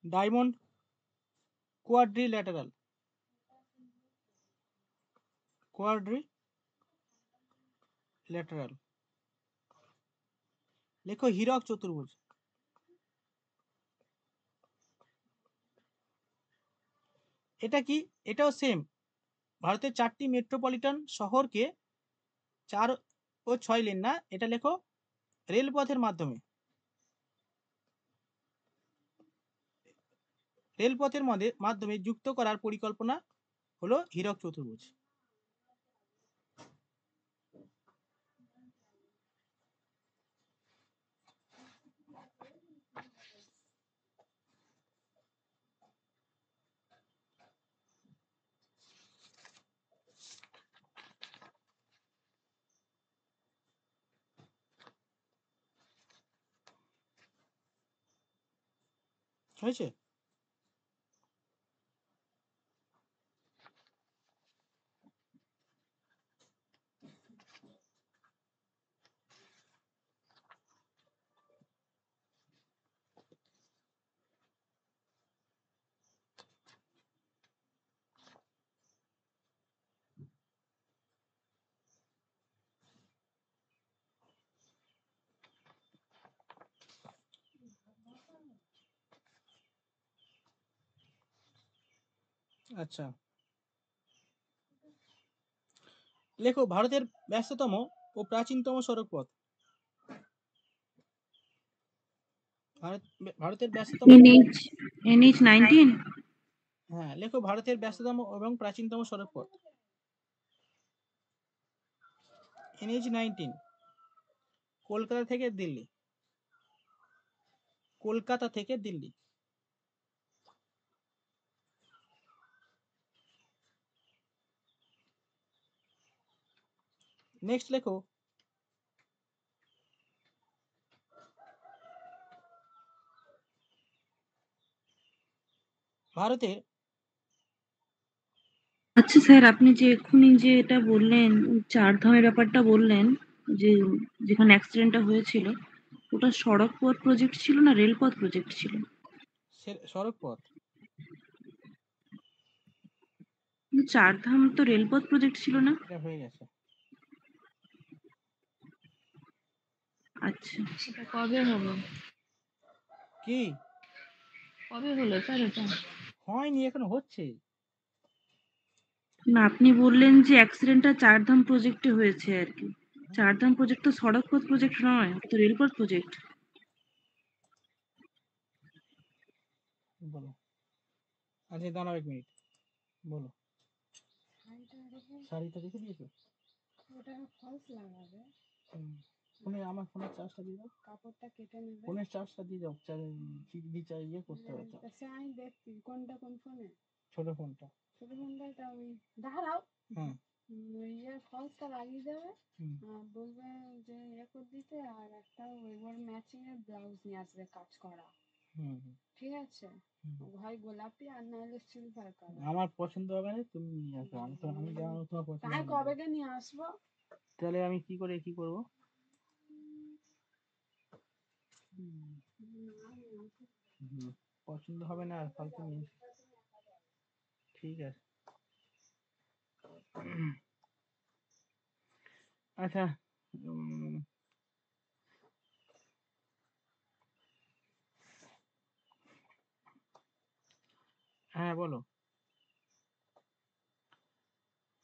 ডায়মন্ড কোয়াড্রিল্যাটারাল। লেখো হীরক চতুর্ভুজ। এটা কি? এটাও সেম, ভারতের 4টি মেট্রোপলিটন শহরকে 4 ও 6 লেন না, এটা লেখো রেলপথের মাধ্যমে যুক্ত করার পরিকল্পনা হলো হীরক চতুর্ভুজ। হয়েছে? আচ্ছা, লেখো ভারতের ব্যস্ততম ও প্রাচীনতম সড়ক পথ। ভারতের ব্যস্ততম NH 19। হ্যাঁ, লেখো ভারতের ব্যস্ততম এবং প্রাচীনতম সড়ক পথ। NH 19, কলকাতা থেকে দিল্লি। কলকাতা থেকে দিল্লি। নেক্সট লেখো ভারতের, আচ্ছা স্যার, আপনি যে এক্ষুনি যে এটা বললেন, চারধামের ব্যাপারটা বললেন, যে যেখানে অ্যাক্সিডেন্টটা হয়েছিল, ওটা সড়ক পথ প্রজেক্ট ছিল না রেলপথ প্রজেক্ট ছিল? সড়ক পথ। চারধাম তো রেলপথ প্রজেক্ট ছিল না? এটা হয়ে গেছে। আচ্ছা, সেটা কবে হবে? কি কবে হলো স্যার এটা? হয়নি, এখন হচ্ছে। না, আপনি বললেন যে অ্যাক্সিডেন্টটা চারধাম প্রজেক্টে হয়েছে আর কি। চারধাম প্রজেক্ট তো সড়ক পথ প্রজেক্ট নয়, ওটা তো রেলপথ প্রজেক্ট। বলো। আচ্ছা দাঁড়াও 1 মিনিট, বলো। শাড়িটা দেখে দিয়েছো? ওটা ফলস লাগাবে। ফোনে, আমার ফোনের চার্জটা দিয়ে দাও। কাপড়টা কেটে নেবে। ফোনের চার্জটা দিয়ে দাও, রিচার্জ ইয়ে করতে হবে তো। সে আমি দেখছি কোনটা কোন ফোনে। ছোট ফোনটা। ছোট ফোনটা ওই দাঁড়াও। হ্যাঁ, ওই ফলসটা লাগিয়ে দেবে। হুম, আর বলবে যে ইয়ে করে দিতে, আর একটা ওইবার ম্যাচিং এর ব্লাউজ নিয়ে আসবে কাজ করা। হুম, হুম, ঠিক আছে, হুম। হয় গোলাপি আর নাহলে সিলভার কালার। আমার পছন্দ হবে না, তুমি নিয়ে আসো। আমি জানো তোমার পছন্দ তাই হবে না। কবেকে নিয়ে আসবো? তাহলে আমি কি করবো? পছন্দ হবে না আর ফালতু নিয়ে এসো। ঠিক আছে। আচ্ছা, হ্যাঁ বলো,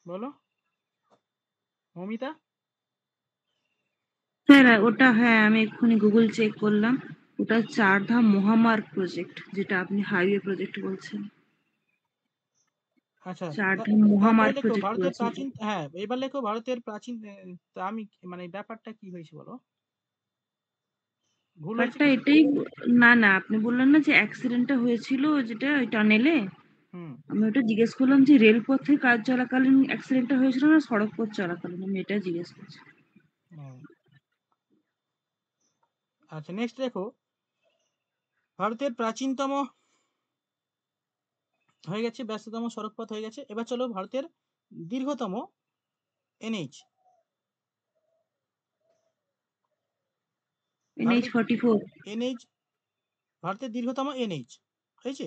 বলো মমিতা। স্যার ওটা, হ্যাঁ আমি এক্ষুনি গুগল চেক করলাম, ওটা চারধাম মহামার্গ প্রজেক্ট, যেটা আপনি হাইওয়ে প্রজেক্ট বলছেন। আচ্ছা, চারধাম তারপরে মহামার্গ লেখো প্রজেক্ট ভারতের বলছেন। প্রাচীন, হ্যাঁ এবার লেখো ভারতের প্রাচীন, তা আমি মানে ব্যাপারটা কি হয়েছে বলো, ভুল হয়েছে ব্যাপারটা কিছু? এটাই, না না, আপনি বললেন না যে অ্যাক্সিডেন্টটা হয়েছিল যেটা ওই টানেলে, হুম, আমি ওটা জিজ্ঞেস করলাম যে রেলপথে কাজ চলাকালীন অ্যাক্সিডেন্টটা হয়েছিল না সড়ক পথ চলাকালীন, আমি এটা জিজ্ঞেস করছি। আচ্ছা নেক্সট লেখো ভারতের প্রাচীনতম হয়ে গেছে, ব্যস্ততম সড়ক পথ হয়ে গেছে। এবার চলো ভারতের দীর্ঘতম NH। NH 44। NH, ভারতের দীর্ঘতম NH হয়েছে।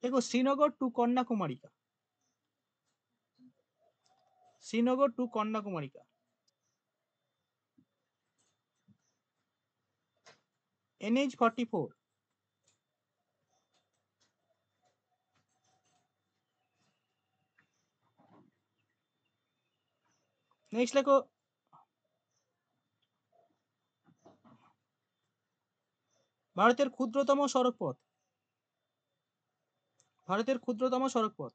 দেখো Srinagar to Kanyakumarika. Srinagar to Kanyakumarika, NH 44। Next লেখো ভারতের ক্ষুদ্রতম সড়ক পথ। ভারতের ক্ষুদ্রতম সড়ক পথ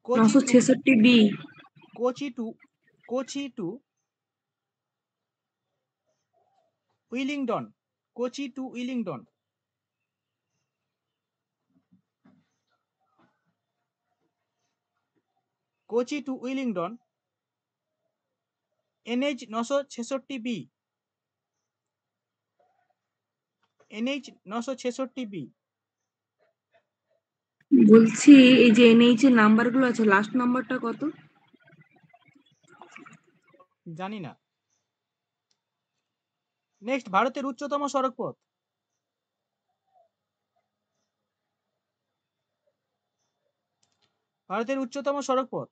Kochi to 966B। Kochi to Kochi to Willingdon. Kochi to Willingdon, Kochi to Willingdon, NH 966B। NH 966B। বলছি এই যে NH এর নাম্বারগুলো আছে, লাস্ট নাম্বারটা কত? জানি না। নেক্সট, ভারতের উচ্চতম সড়ক পথ। ভারতের উচ্চতম সড়ক পথ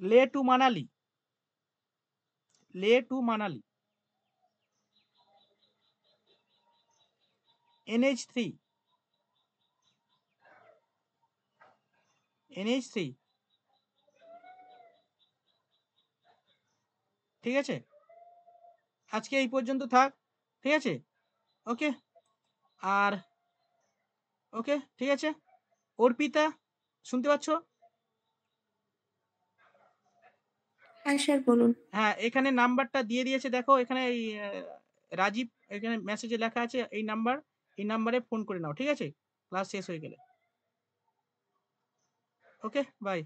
লে টু মানালি। লে টু মানালি। NH3। NH3। ঠিক আছে, আজকে এই পর্যন্ত থাক। ঠিক আছে, ওকে। আর ওকে, ঠিক আছে। অর্পিতা, শুনতে পাচ্ছ? হ্যাঁ স্যার বলুন। হ্যাঁ, এখানে নাম্বারটা দিয়ে দিয়েছে, দেখো এখানে এই রাজীব, এখানে মেসেজে লেখা আছে এই নাম্বার, এই নাম্বারে ফোন করে নাও। ঠিক আছে, ক্লাস শেষ হয়ে গেলে। ওকে, বাই।